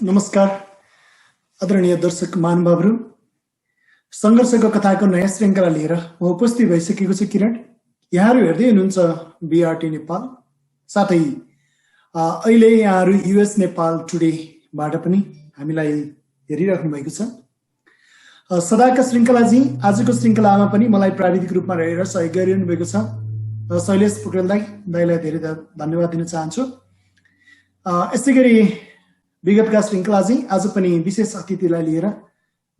नमस्कार आदरणीय दर्शक महानुभावहरू, सङ्घर्षको कथाको नयाँ श्रृङ्खला लिएर म उपस्थित भइसकेको छु। किरण, यहाँहरू हेर्दै हुनुहुन्छ BRT नेपाल, साथै अहिले यहाँहरू US नेपाल टुडेबाट पनि हामीलाई हेरिराख्नु भएको छ। सदाका श्रृङ्खलाजी, आजको श्रृङ्खलामा पनि मलाई प्राविधिक रूपमा रहेर सहयोग गरिरहनु भएको छ शैलेश पोखरेल दाईलाई धेरै धन्यवाद दिन चाहन्छु। यसै गरी विगतका श्रृङ्खलाजी आज पनि विशेष अतिथिलाई लिएर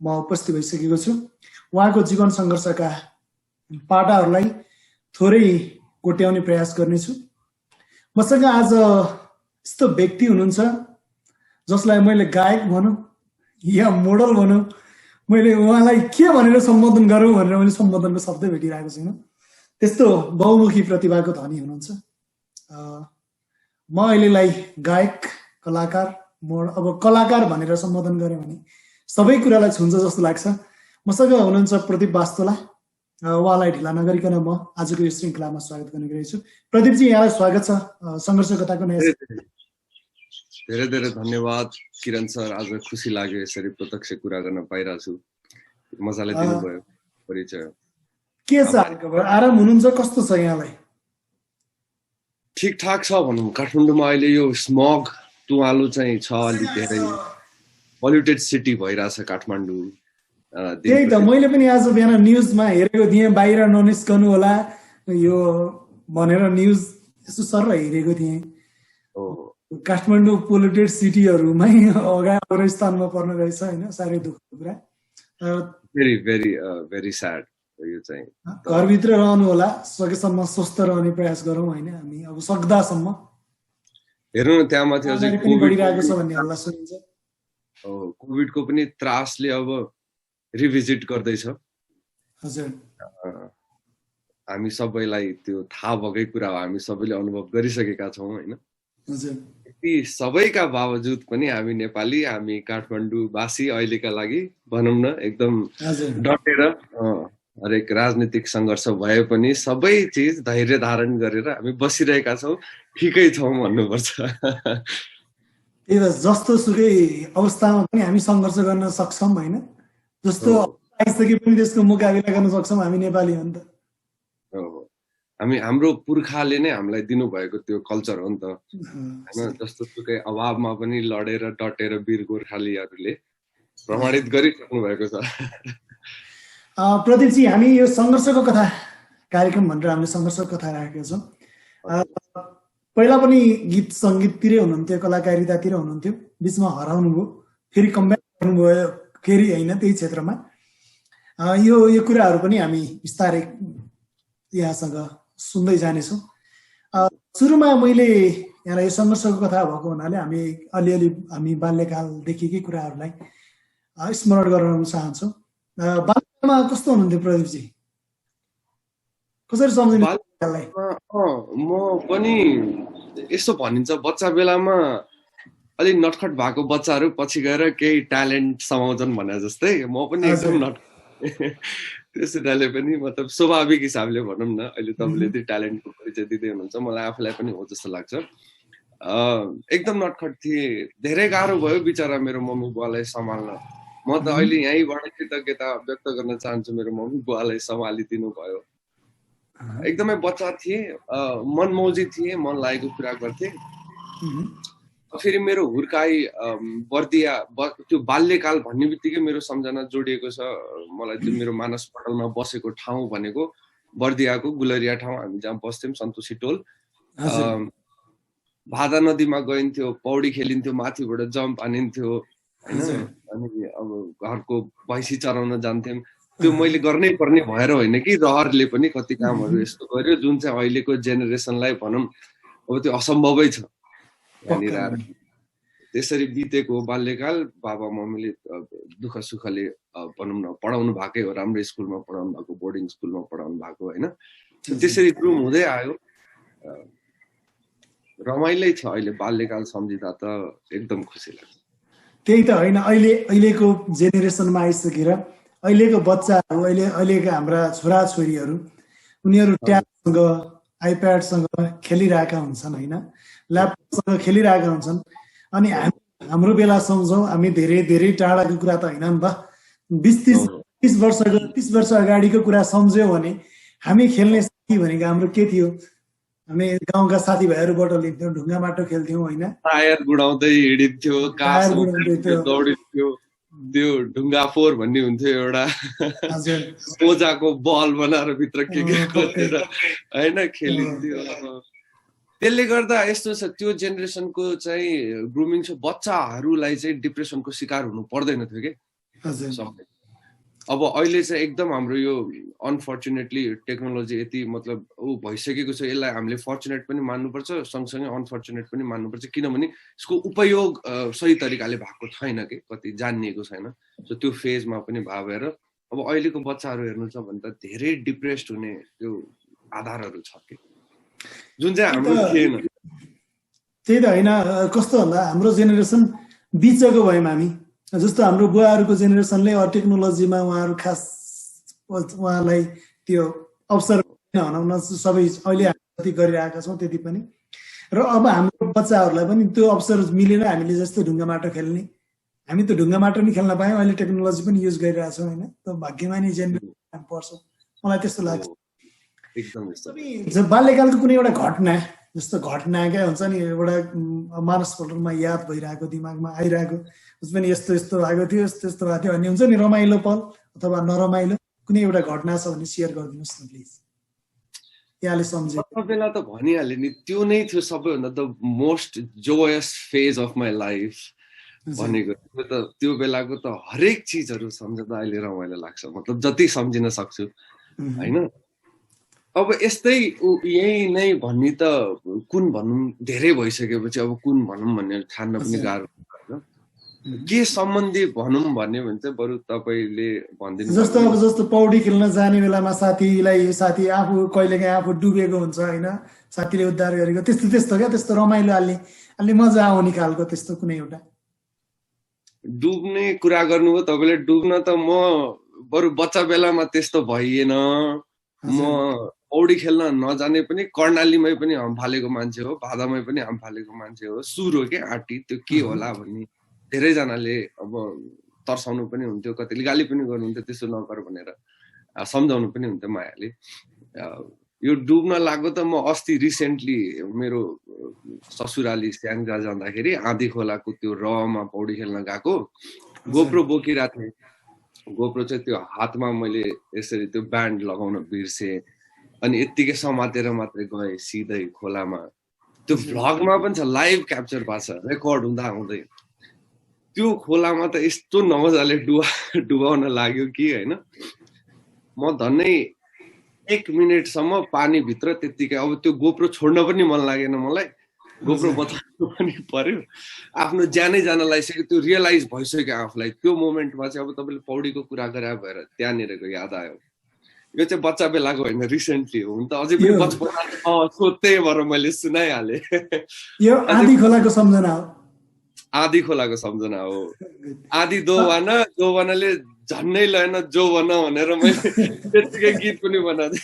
म उपस्थित भइसकेको छु। उहाँको जीवन सङ्घर्षका पाटाहरूलाई थोरै कोट्याउने प्रयास गर्नेछु। मसँग आज यस्तो व्यक्ति हुनुहुन्छ जसलाई मैले गायक भनौँ या मोडल भनौँ, मैले उहाँलाई के भनेर सम्बोधन गरौँ भनेर मैले सम्बोधनको शब्द भेटिरहेको छैन। त्यस्तो बहुमुखी प्रतिभाको धनी हुनुहुन्छ। म अहिलेलाई गायक, कलाकार, अब कलाकार भनेर सम्बोधन गरेँ भने सबै कुरालाई छुन्छ जस्तो लाग्छ। मसँग हुनुहुन्छ प्रदीप वास्तोला। उहाँलाई ढिला नगरिकन म आजको यो श्रृङ्खलामा स्वागत गर्ने गरेछु। प्रदीपजी, यहाँलाई स्वागत छ सङ्घर्ष कथाको नयाँ। धेरै धेरै धन्यवाद किरण सर। आज खुसी लाग्यो यसरी प्रत्यक्ष कुरा गर्न पाइरहेको छु। मजाले दिनुभयो परिचय। के छ हालखबर? आराम हुनुहुन्छ? कस्तो छ यहाँलाई? ठिकठाक छ भनौँ। काठमाडौँमा अहिले यो स्मग तुवालु चाहिँ छ, अलि धेरै पोल्युटेड सिटी भइरहेछ काठमाडौँ। त्यही त मैले पनि आज बिहान न्युजमा हेरेको थिएँ, बाहिर ननिस्कनु होला यो भनेर न्युज यसो सर हेरेको थिएँ। काठमाडौँ पोल्युटेड सिटीहरूमै अग्लो स्थानमा पर्न रहेछ होइन। साह्रै दुःखको कुरा। Very very very sad. यो चाहिँ घरभित्र रहनु होला, सकेसम्म स्वस्थ रहने प्रयास गरौँ होइन हामी, अब सक्दासम्म। हेर्नु न, त्यहाँ माथि अझै बढिरहेको छ भन्ने हल्ला सुनिन्छ। कोभिडको पनि त्रासले अब रिभिजिट गर्दैछ। हजुर, हामी सबैलाई त्यो थाहा भएकै कुरा हो, हामी सबैले अनुभव गरिसकेका छौँ होइन। हजुर, ती सबैका बावजुद पनि हामी नेपाली, हामी काठमाडौँवासी अहिलेका लागि भनौँ न एकदम डटेर हरेक राजनीतिक सङ्घर्ष भए पनि सबै चिज धैर्य धारण गरेर हामी बसिरहेका छौँ। ठिकै छौँ भन्नुपर्छ। त्यही त, जस्तो सुकै अवस्थामा पनि हामी सङ्घर्ष गर्न सक्छौँ होइन। जस्तो आइसके पनि त्यसको मुकाबिला गर्न सक्छौँ हामी नेपाली हो नि त। हाम्रो पुर्खाले नै हामीलाई दिनुभएको त्यो कल्चर हो नि त होइन। जस्तो सुकै अभावमा पनि लडेर डटेर वीर गोर्खालीहरूले प्रमाणित गरिसक्नु भएको छ। प्रदीपजी, हामी यो सङ्घर्षको कथा कार्यक्रम भनेर हामीले सङ्घर्षको कथा राखेका छौँ। पहिला पनि गीत सङ्गीततिरै हुनुहुन्थ्यो, कलाकारितातिर हुनुहुन्थ्यो, बिचमा हराउनु भयो, फेरि कमब्याक गर्नुभयो, फेरि होइन त्यही क्षेत्रमा। यो कुराहरू पनि हामी बिस्तारै यहाँसँग सुन्दै जानेछौँ। सुरुमा मैले यहाँलाई यो सङ्घर्षको कथा भएको हुनाले हामी अलिअलि हामी बाल्यकालदेखिकै कुराहरूलाई स्मरण गराउन चाहन्छौँ। बाल्यकालमा कस्तो हुनुहुन्थ्यो प्रदीपजी? कसरी सम्झिनु? म पनि यसो भनिन्छ, बच्चा बेलामा अलिक नटखट भएको बच्चाहरू पछि गएर केही ट्यालेन्ट समाउँछन् भने जस्तै म पनि एकदम नटखट। त्यसैले पनि मतलब स्वाभाविक हिसाबले भनौँ न, अहिले तपाईँले त्यो ट्यालेन्टको परिचय दिँदै हुनुहुन्छ, मलाई आफूलाई पनि हो जस्तो लाग्छ। एकदम नटखट थिएँ। धेरै गाह्रो भयो बिचरा मेरो मम्मी बुवालाई सम्हाल्न। म त अहिले यहीँबाट कृतज्ञता व्यक्त गर्न चाहन्छु, मेरो मम्मी बुवालाई सम्हालिदिनु भयो। एकदमै बच्चा थिएँ, मनमौजी थिएँ, मन लागेको कुरा गर्थेँ। फेरि मेरो हुर्काई बर्दिया, त्यो बाल्यकाल भन्ने बित्तिकै मेरो सम्झना जोडिएको छ। मलाई त्यो मेरो मानस पटलमा बसेको ठाउँ भनेको बर्दियाको गुलरिया ठाउँ, हामी जहाँ बस्थ्यौँ, सन्तोषी टोल। भादा नदीमा गइन्थ्यो, पौडी खेलिन्थ्यो, माथिबाट जम्प हानिन्थ्यो होइन। अनि अब घरको भैँसी चराउन जान्थ्यौँ। त्यो मैले गर्नै पर्ने भएर होइन कि, रहरले पनि कति कामहरू यस्तो गर्यो जुन चाहिँ अहिलेको जेनेरेसनलाई भनौँ अब त्यो असम्भवै छ यहाँनिर। त्यसरी बितेको बाल्यकाल। बाबा मम्मीले दुःख सुखले भनौँ न पढाउनु भएकै हो, राम्रो स्कुलमा पढाउनु भएको, बोर्डिङ स्कुलमा पढाउनु भएको होइन। त्यसरी ग्रुम हुँदै आयो। रमाइलै छ अहिले बाल्यकाल सम्झिँदा त एकदम खुसी लाग्छ। त्यही त होइन, अहिलेको जेनेरेसनमा आइसकेर अहिलेको बच्चाहरू, अहिलेका हाम्रा छोराछोरीहरू, उनीहरू ट्याबसँग, आइप्याडसँग खेलिरहेका हुन्छन् होइन, ल्यापटपसँग खेलिरहेका हुन्छन्। अनि हामी हाम्रो बेला सम्झौँ, हामी धेरै धेरै टाढाको कुरा त होइन नि त। 20-30 वर्ष अगाडिको कुरा सम्झ्यौ भने हामी खेल्ने साथी भनेको हाम्रो के थियो? हामी गाउँका साथीभाइहरूबाट लिन्थ्यौँ, ढुङ्गा माटो खेल्थ्यौँ होइन, टायर गुडाउँदै हिँडिन्थ्यो, टायर गुडाउँदै थियो। दौडिन्थ्यो, त्यो ढुङ्गा फोर भन्ने हुन्थ्यो एउटा, सोजाको बल बनाएर भित्र के खोजेर होइन खेलिन्थ्यो। त्यसले गर्दा यस्तो छ, त्यो जेनेरेसनको चाहिँ ग्रुमिङ छ, बच्चाहरूलाई चाहिँ डिप्रेसनको शिकार हुनु पर्दैन थियो कि। अब अहिले चाहिँ एकदम हाम्रो यो अनफर्चुनेटली टेक्नोलोजी यति मतलब भइसकेको छ, यसलाई हामीले फर्चुनेट पनि मान्नुपर्छ, सँगसँगै अनफर्चुनेट पनि मान्नुपर्छ, किनभने यसको उपयोग सही तरिकाले भएको छैन कि, कति जानिएको छैन। सो त्यो फेजमा पनि भएर अब अहिलेको बच्चाहरू हेर्नु छ भने त धेरै डिप्रेस्ड हुने त्यो आधारहरू छ कि, जुन चाहिँ हाम्रो थिएन। त्यही त होइन, कस्तो भन्दा हाम्रो जेनेरेसन बिचको भयौँ हामी। जस्तो हाम्रो बुवाहरूको जेनेरेसनले टेक्नोलोजीमा उहाँहरू खास उहाँलाई त्यो अवसर भनौँ न, सबै अहिले हामी जति गरिरहेका छौँ त्यति पनि। र अब हाम्रो बच्चाहरूलाई पनि त्यो अवसर मिलेन, हामीले जस्तो ढुङ्गा माटो खेल्ने। हामी त ढुङ्गा माटो नि खेल्न पायौँ, अहिले टेक्नोलोजी पनि युज गरिरहेछौँ होइन। त भाग्यमानी जेनेरेसन पर्छ, मलाई त्यस्तो लाग्छ। बाल्यकालको कुनै एउटा घटना, जस्तो घटना क्या हुन्छ नि, एउटा मानसपटलमा याद भइरहेको, दिमागमा आइरहेको, उस पनि यस्तो यस्तो भएको थियो, यस्तो यस्तो भएको थियो भन्ने हुन्छ नि, रमाइलो पल अथवा नरमाइलो कुनै एउटा घटना छ भने सेयर गरिदिनुहोस् न प्लिज। यहाँले सम्झे बेला त भनिहाल्यो नि, त्यो नै थियो सबैभन्दा the most Joyce phase of my life भनेको। त्यो बेलाको त हरेक चिजहरू सम्झँदा अहिले रमाइलो लाग्छ, मतलब जति सम्झिन सक्छु होइन। अब यस्तै यही नै भन्ने त कुन भनौँ, धेरै भइसकेपछि अब कुन भनौँ भन्ने ठान्न पनि गाह्रो होइन। के सम्बन्धी भनौँ भन्यो भने चाहिँ बरु तपाईँले भनिदिनु। जस्तो पौडी खेल्न जाने बेलामा साथी आफू कहिलेकाहीँ आफू डुबेको हुन्छ होइन, साथीले उद्धार गरेको, त्यस्तो क्या, त्यस्तो रमाइलो अलि मजा आउने खालको त्यस्तो कुनै एउटा। डुब्ने कुरा गर्नुभयो तपाईँले, डुब्न त म बरु बच्चा बेलामा त्यस्तो भइएन। म पौडी खेल्न नजाने पनि कर्णालीमै पनि हाम फालेको मान्छे हो, भादामै पनि हाम फालेको मान्छे हो। सुर हो क्या आँटी, त्यो के होला भन्ने धेरैजनाले अब तर्साउनु पनि हुन्थ्यो, कतिले गाली पनि गर्नुहुन्थ्यो, त्यसो नगर भनेर सम्झाउनु पनि हुन्थ्यो मायाले। यो डुब्न लाग्यो त म अस्ति रिसेन्टली मेरो ससुराली स्याङ्जा जाँदाखेरि आँधी खोलाको त्यो रहमा पौडी खेल्न गएको, गोप्रो बोकिरहेको थिएँ। गोप्रो चाहिँ त्यो हातमा मैले यसरी त्यो ब्यान्ड लगाउन बिर्सेँ, अनि यत्तिकै समातेर मात्रै गएँ सिधै खोलामा। त्यो भ्लगमा पनि छ, लाइभ क्याप्चर भएको छ, रेकर्ड हुँदा हुँदै। त्यो खोलामा त यस्तो नमजाले डुबाउन लाग्यो कि होइन, म धन्नै 1 मिनटसम्म पानीभित्र त्यत्तिकै। अब त्यो गोप्रो छोड्न पनि मन लागेन मलाई, गोप्रो बचाउनु पनि पर्यो, आफ्नो ज्यानै जान लागिसक्यो। त्यो रियलाइज भइसक्यो आफूलाई त्यो मोमेन्टमा चाहिँ। अब तपाईँले पौडीको कुरा गरे भएर त्यहाँनिरको याद आयो। यो चाहिँ बच्चा बेलाको होइन, रिसेन्टली हो त, अझै पनि बचपन सोध्दै भएर मैले सुनाइहालेँ। यो आँधी खोलाको सम्झना हो, आँधी खोलाको सम्झना हो। आँधी दोवानाले झन्नै लएन जो भन भनेर मैले त्यतिकै गीत पनि बनाएको।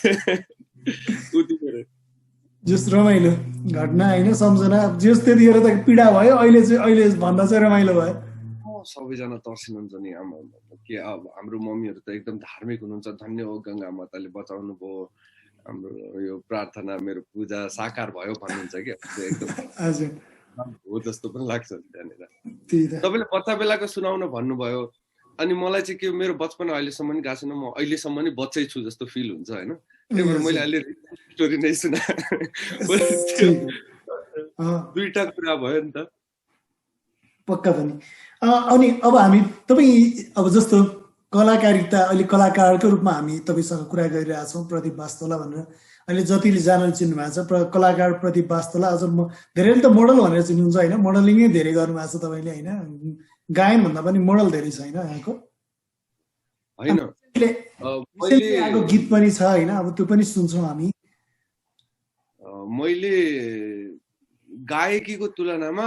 जस रमाइलो घटना होइन, सम्झना जस त्यतिखेर त पीडा भयो, अहिले भन्दा चाहिँ रमाइलो भयो। सबैजना तर्सिनुहुन्छ नि के, अब हाम्रो मम्मीहरू त एकदम धार्मिक हुनुहुन्छ, धन्य हो गङ्गा माताले बचाउनु भयो, हाम्रो यो प्रार्थना मेरो पूजा साकार भयो भन्नुहुन्छ कि, एकदम हो जस्तो पनि लाग्छ त्यहाँनिर। तपाईँले बच्चा बेलाको सुनाउन भन्नुभयो, अनि मलाई चाहिँ के, मेरो बचपन अहिलेसम्म नि गएको छैन, म अहिलेसम्म नि बच्चै छु जस्तो फिल हुन्छ होइन। त्यही भएर मैले अहिले स्टोरी नै सुनाएँ। दुईटा कुरा भयो नि त, पक्का पनि। अनि अब हामी तपाईँ अब जस्तो कलाकारिता, अहिले कलाकारको रूपमा हामी तपाईँसँग कुरा गरिरहेछौँ, प्रदीप वास्तोला भनेर। अहिले जतिले जानल चिन्नु भएको छ कलाकार प्रदीप वास्तोला, अझ धेरैले त मोडल भनेर चिन्नुहुन्छ होइन, मोडलिङै धेरै गर्नुभएको छ तपाईँले होइन, गायन भन्दा पनि मोडल धेरै छ होइन यहाँको होइन। आएको गीत पनि छ होइन, अब त्यो पनि सुन्छौँ हामी। मैले गायकीको तुलनामा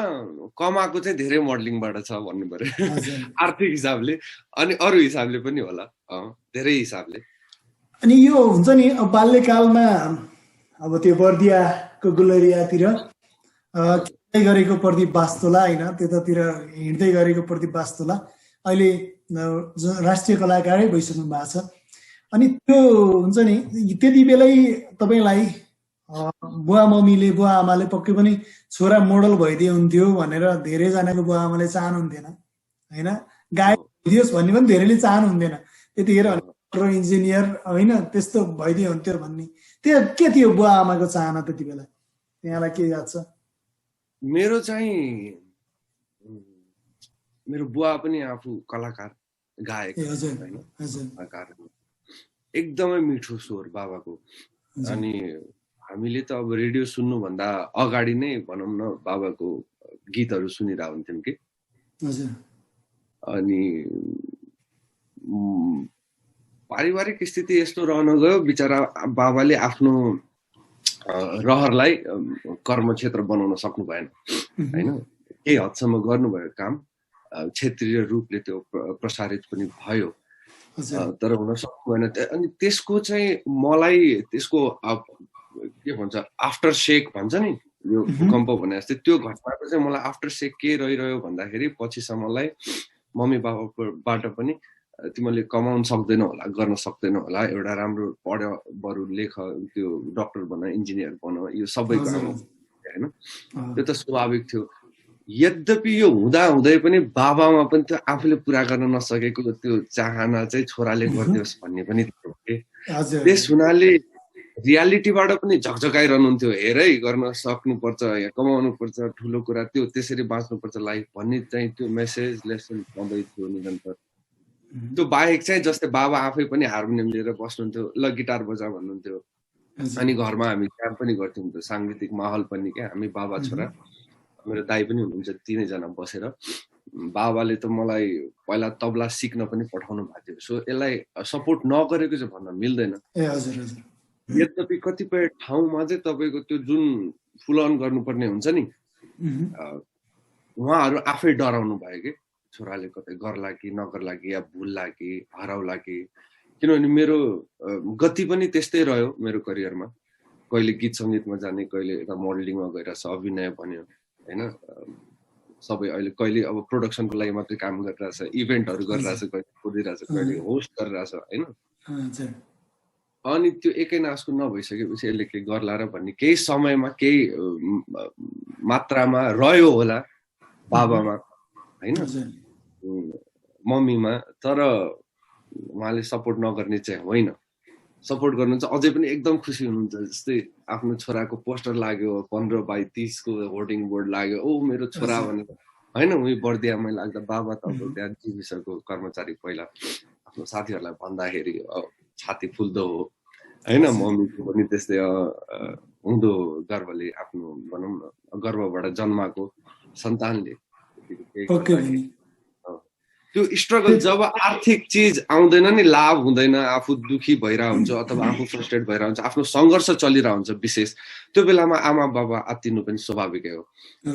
कमाएको चाहिँ धेरै मोडलिङबाट छ भन्नु पर्यो, आर्थिक हिसाबले, अनि अरू हिसाबले पनि होला, धेरै हिसाबले। अनि यो हुन्छ नि बाल्यकालमा अब त्यो बर्दियाको गुलरियातिर गरेको प्रदीप वास्तोला होइन, त्यतातिर हिँड्दै गरेको प्रदीप वास्तोला अहिले राष्ट्रिय कलाकारै भइसक्नु भएको छ। अनि त्यो हुन्छ नि, त्यति बेलै तपाईँलाई बुवा मम्मीले बुवा आमाले पक्कै पनि छोरा मोडल भइदिए हुन्थ्यो भनेर धेरैजनाको बुवा आमाले चाहनुहुन्थेन होइन, गायक भइदियोस् भन्ने पनि धेरैले चाहनुहुन्थेन त्यतिखेर, इन्जिनियर होइन त्यस्तो भइदिए हुन्थ्यो भन्ने। त्यो के थियो बुवा आमाको चाहना त्यति बेला, त्यहाँलाई के याद छ? मेरो चाहिँ मेरो बुवा पनि आफू कलाकार गायक होइन, कलाकार, एकदमै मिठो स्वर बाबाको। अनि हामीले त अब रेडियो सुन्नुभन्दा अगाडि नै भनौँ न बाबाको गीतहरू सुनिरहेको हुन्थ्यौँ कि। अनि पारिवारिक स्थिति यस्तो रहन गयो, बिचरा बाबाले आफ्नो रहरलाई कर्मक्षेत्र बनाउन सक्नु भएन होइन, केही हदसम्म गर्नुभयो काम, क्षेत्रीय रूपले त्यो प्रसारित पनि भयो, तर हुन सक्नु भएन। अनि त्यसको चाहिँ मलाई त्यसको के भन्छ आफ्टर शेक भन्छ नि, यो भूकम्प भने जस्तै त्यो घटनाको चाहिँ मलाई आफ्टर शेक के रहिरह्यो भन्दाखेरि पछिसम्मलाई मम्मी बाबाबाट पनि तिमीले कमाउन सक्दैनौ होला, गर्न सक्दैनौ होला, एउटा राम्रो पढ बरु लेख, त्यो डक्टर बन, इन्जिनियर बन, यो सबैको होइन, त्यो त स्वाभाविक थियो। यद्यपि यो हुँदा हुँदै पनि बाबामा पनि त्यो आफूले पुरा गर्न नसकेको त्यो चाहना चाहिँ छोराले गरिदियोस् भन्ने पनि थियो कि। त्यस हुनाले रियालिटीबाट पनि झकझकाइरहनुहुन्थ्यो, हेरै गर्न सक्नुपर्छ, या कमाउनु पर्छ, ठुलो कुरा त्यो, त्यसरी बाँच्नुपर्छ लाइफ भन्ने चाहिँ त्यो मेसेज लेसन आउँदै थियो निरन्तर। त्यो बाहेक चाहिँ जस्तै बाबा आफै पनि हार्मोनियम लिएर बस्नुहुन्थ्यो, ल गिटार बजा भन्नुहुन्थ्यो, अनि घरमा हामी काम पनि गर्थ्यौँ, त्यो साङ्गीतिक माहौल पनि क्या। हामी बाबा छोरा, मेरो दाइ पनि हुनुहुन्छ, तिनैजना बसेर बाबाले त मलाई पहिला तबला सिक्न पनि पठाउनु भएको थियो। सो यसलाई सपोर्ट नगरेको चाहिँ भन्न मिल्दैन। यद्यपि कतिपय ठाउँमा चाहिँ तपाईँको त्यो जुन फुल अन गर्नुपर्ने हुन्छ नि, उहाँहरू आफै डराउनु भयो कि छोराले कतै गर्ला कि नगर्ला कि, या भुल्ला कि हराउला कि। किनभने मेरो गति पनि त्यस्तै रह्यो मेरो करियरमा, कहिले गीत सङ्गीतमा जाने, कहिले यता मोडलिङमा गएर अभिनय बन्यो होइन, सबै अहिले कहिले अब प्रोडक्सनको लागि मात्रै काम गरिरहेछ, इभेन्टहरू गरिरहेछ, कहिले कुदिरहेछ, कहिले होस्ट गरिरहेछ होइन। अनि त्यो एकै नासको नभइसकेपछि यसले के गर्ला र भन्ने केही समयमा केही मात्रामा रह्यो होला बाबामा होइन, मम्मीमा, तर उहाँले सपोर्ट नगर्ने चाहिँ होइन, सपोर्ट गर्नुहुन्छ, अझै पनि एकदम खुसी हुनुहुन्छ। जस्तै आफ्नो छोराको पोस्टर लाग्यो 15x30 को होर्डिङ बोर्ड लाग्यो, ओ मेरो छोरा भनेर होइन, उही बर्दियामै लाग्दा बाबा त अब त्यहाँ जीविसको कर्मचारी, पहिला आफ्नो साथीहरूलाई भन्दाखेरि छाती फुल्दो हो होइन, मम्मीको पनि त्यस्तै हुँदो गर्वले, आफ्नो भनौँ न गर्वबाट जन्माएको सन्तानले त्यो स्ट्रगल, जब आर्थिक चिज आउँदैन नि, लाभ हुँदैन, आफू दुखी भइरहेको हुन्छ अथवा आफू फ्रस्ट्रेट भइरहेको हुन्छ, आफ्नो सङ्घर्ष चलिरहेको हुन्छ विशेष, त्यो बेलामा आमा बाबा आत्तिनु पनि स्वाभाविकै हो।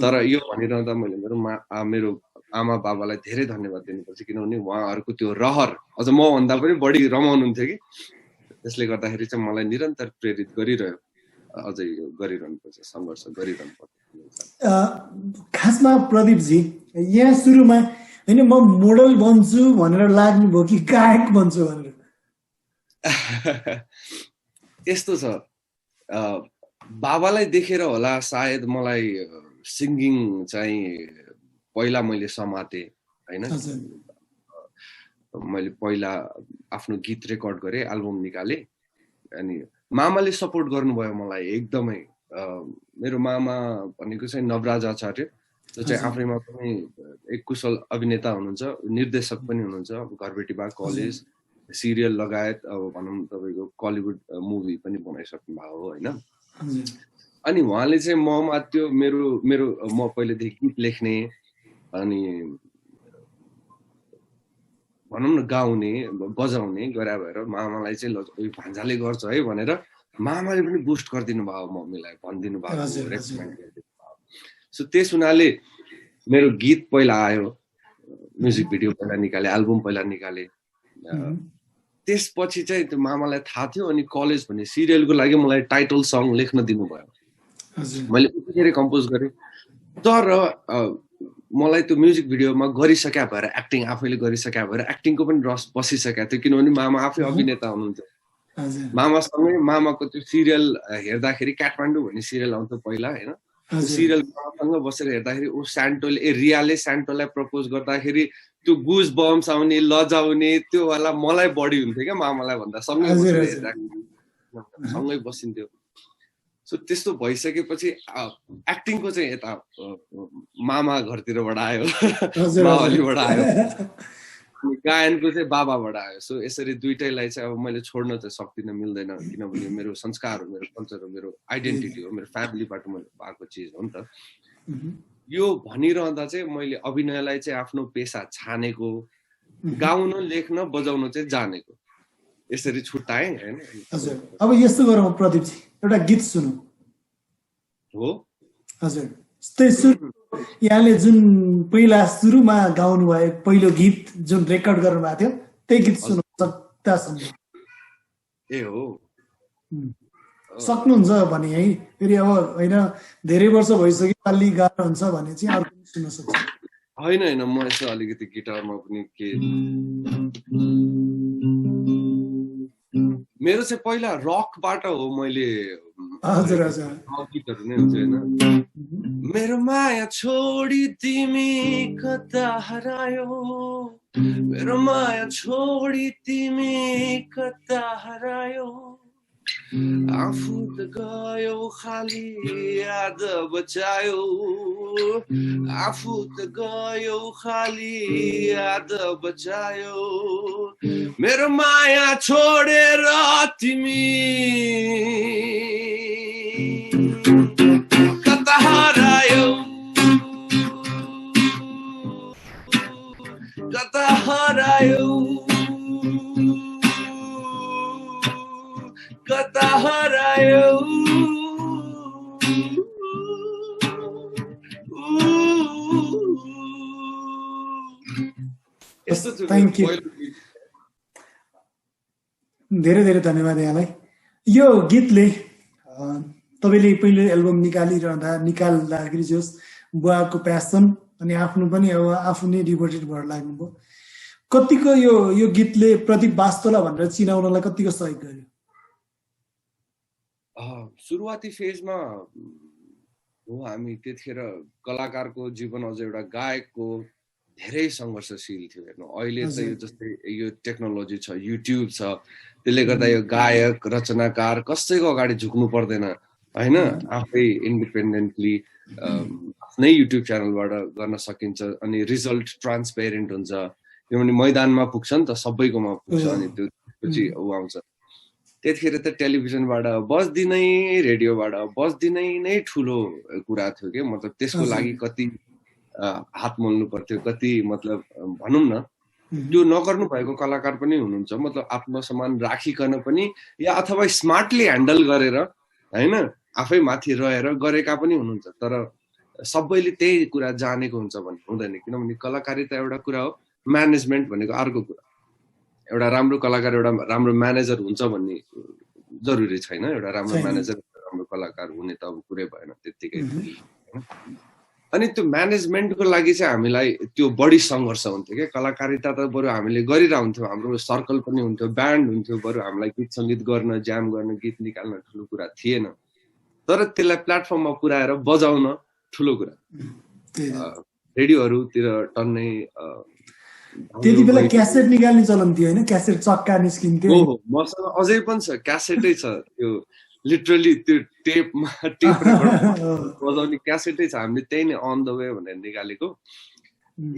तर यो भनिरहँदा मैले मेरो आमा बाबालाई धेरै धन्यवाद दिनुपर्छ, किनभने उहाँहरूको त्यो रहर अझ मभन्दा पनि बढी रमाउनुहुन्थ्यो कि, त्यसले गर्दाखेरि चाहिँ मलाई निरन्तर प्रेरित गरिरह्यो, अझै यो गरिरहनुपर्छ, सङ्घर्ष गरिरहनुपर्छ। खासमा प्रदीपजी यहाँ सुरुमा होइन म मोडल बन्छु भनेर लाग्नुभयो कि गायक बन्छु भनेर? यस्तो छ, बाबालाई देखेर होला सायद मलाई सिङ्गिङ चाहिँ पहिला मैले समातेँ होइन। मैले पहिला आफ्नो गीत रेकर्ड गरेँ, एल्बम निकालेँ, अनि मामाले सपोर्ट गर्नुभयो मलाई एकदमै। मेरो मामा भनेको चाहिँ नवराज आचार्य, जो चाहिँ आफैमा पनि एक कुशल अभिनेता हुनुहुन्छ, निर्देशक पनि हुनुहुन्छ, घरबेटी बा कलेज, सिरियल लगायत अब भनौँ तपाईँको कलिउड मुभी पनि बनाइसक्नु भएको हो होइन। अनि उहाँले चाहिँ ममा त्यो मेरो म पहिलेदेखि गीत लेख्ने अनि भनौँ न गाउने बजाउने गरा भएर मामालाई चाहिँ भान्जाले गर्छ है भनेर मामाले पनि बुस्ट गरिदिनु भयो, मम्मीलाई भनिदिनु भएको, रेकमेन्ड गरिदिनु भयो। सो त्यस हुनाले मेरो गीत पहिला आयो, म्युजिक भिडियो पहिला निकालेँ, एल्बम पहिला निकालेँ, त्यसपछि चाहिँ त्यो मामालाई थाहा थियो। अनि कलेज भन्ने सिरियलको लागि मलाई टाइटल सङ लेख्न दिनुभयो, मैले उतिखेर कम्पोज गरेँ। तर मलाई त्यो म्युजिक भिडियोमा गरिसक्या भएर एक्टिङ आफैले गरिसक्या भएर एक्टिङको पनि रस बसिसकेको थियो किनभने मामा आफै अभिनेता हुनुहुन्थ्यो मामासँगै मामाको त्यो सिरियल हेर्दाखेरि काठमाडौँ भन्ने सिरियल आउँथ्यो पहिला होइन त्यो सिरियल मामासँग बसेर हेर्दाखेरि ऊ स्यान्टोले रियाले स्यान्टोलाई प्रपोज गर्दाखेरि त्यो गुज बम्स आउने लजाउने त्यो वाला मलाई बढी हुन्थ्यो क्या मामालाई भन्दा सँगै बसेर हेर्दाखेरि सँगै बसिन्थ्यो सो त्यस्तो भइसकेपछि एक्टिङको चाहिँ यता मामा घरतिरबाट आयो मावलीबाट आयो गायनको चाहिँ बाबाबाट आयो सो यसरी दुइटैलाई चाहिँ अब मैले छोड्न चाहिँ सक्दिनँ मिल्दैन किनभने मेरो संस्कार हो मेरो कल्चर हो मेरो आइडेन्टिटी हो मेरो फ्यामिलीबाट मैले पाएको चिज हो नि त यो भनिरहँदा चाहिँ मैले अभिनयलाई चाहिँ आफ्नो पेसा छानेको गाउन लेख्न बजाउन चाहिँ जानेको यसरी छुट्टाएँ हैन हजुर अब यस्तो गरौँ प्रदीपजी एउटा गीत सुनौ हो हजुर यहाँले जुन पहिला सुरुमा गाउनु भयो पहिलो गीत जुन रेकर्ड गर्नु भएको थियो त्यही गीत सुन्नु सक्दासम्म ए हो सक्नुहुन्छ भने है फेरि अब होइन धेरै वर्ष भइसक्यो अलि गाह्रो हुन्छ भने चाहिँ अर्को सुन्न सक्छ होइन म यसो अलिकति गिटारमा पनि के मेरो चाहिँ पहिला रकबाट हो मैले हजुर हजुर गीतहरू नै हुन्थ्यो होइन मेरो माया छोडी तिमी कता हरायो मेरो माया छोडी तिमी कता हरायो आफू त गयो खाली याद बचायो आफू त गयो खाली याद बचायो मेरो माया छोडेर तिमी कता हरायो कता हरायो कता हरायो थ्याङ्क यू धेरै धेरै धन्यवाद यहाँलाई यो गीतले तपाईँले पहिलो एल्बम निकाल्दाखेरि जोस् बुवाको प्यासन अनि आफ्नो पनि अब आफू नै डिभोटेड भएर लाग्नुभयो कतिको यो गीतले प्रदीप वास्तोला भनेर चिनाउनलाई कतिको सहयोग गर्यो सुरुवाती फेजमा हो हामी त्यतिखेर कलाकारको जीवन अझ एउटा गायकको धेरै सङ्घर्षशील थियो हेर्नु अहिले चाहिँ यो जस्तै यो टेक्नोलोजी छ युट्युब छ त्यसले गर्दा यो गायक रचनाकार कसैको अगाडि झुक्नु पर्दैन होइन आफै इन्डिपेन्डेन्टली आफ्नै युट्युब च्यानलबाट गर्न सकिन्छ अनि रिजल्ट ट्रान्सपेरेन्ट हुन्छ किनभने मैदानमा पुग्छ नि त सबैकोमा पुग्छ अनि त्यो पछि ऊ आउँछ त्यतिखेर त टेलिभिजनबाट बस्दिनै रेडियोबाट बस्दिनै नै ठुलो कुरा थियो कि मतलब त्यसको लागि कति हात मोल्नु पर्थ्यो कति मतलब भनौँ न त्यो नगर्नु भएको कलाकार पनि हुनुहुन्छ मतलब आत्मसम्मान राखिकन पनि या अथवा स्मार्टली ह्यान्डल गरेर होइन आफै माथि रहेर गरेका पनि हुनुहुन्छ तर सबैले त्यही कुरा जानेको हुन्छ भन्ने हुँदैन किनभने कलाकारिता एउटा कुरा हो म्यानेजमेन्ट भनेको अर्को कुरा एउटा राम्रो कलाकार एउटा राम्रो म्यानेजर हुन्छ भन्ने जरुरी छैन एउटा राम्रो म्यानेजर राम्रो कलाकार हुने त अब कुरै भएन त्यतिकै अनि त्यो म्यानेजमेन्टको लागि चाहिँ हामीलाई त्यो बढी सङ्घर्ष हुन्थ्यो क्या कलाकारिता त बरु हामीले गरिरहन्थ्यौँ हाम्रो सर्कल पनि हुन्थ्यो ब्यान्ड हुन्थ्यो बरु हामीलाई गीत सङ्गीत गर्न ज्याम गर्न गीत निकाल्न ठुलो कुरा थिएन तर त्यसलाई प्लेटफर्ममा पुर्याएर बजाउन ठुलो कुरा रेडियोहरूतिर टन्नै त्यति बेला क्यासेट निकाल्ने चलन थियो होइन क्यासेट चक्का निस्किन्थ्यो मसँग अझै पनि छ क्यासेटै छ त्यो लिटरली त्यो टेप रेकर्ड बजाउने क्यासेटै छ हामीले त्यही नै अन द वे भनेर निकालेको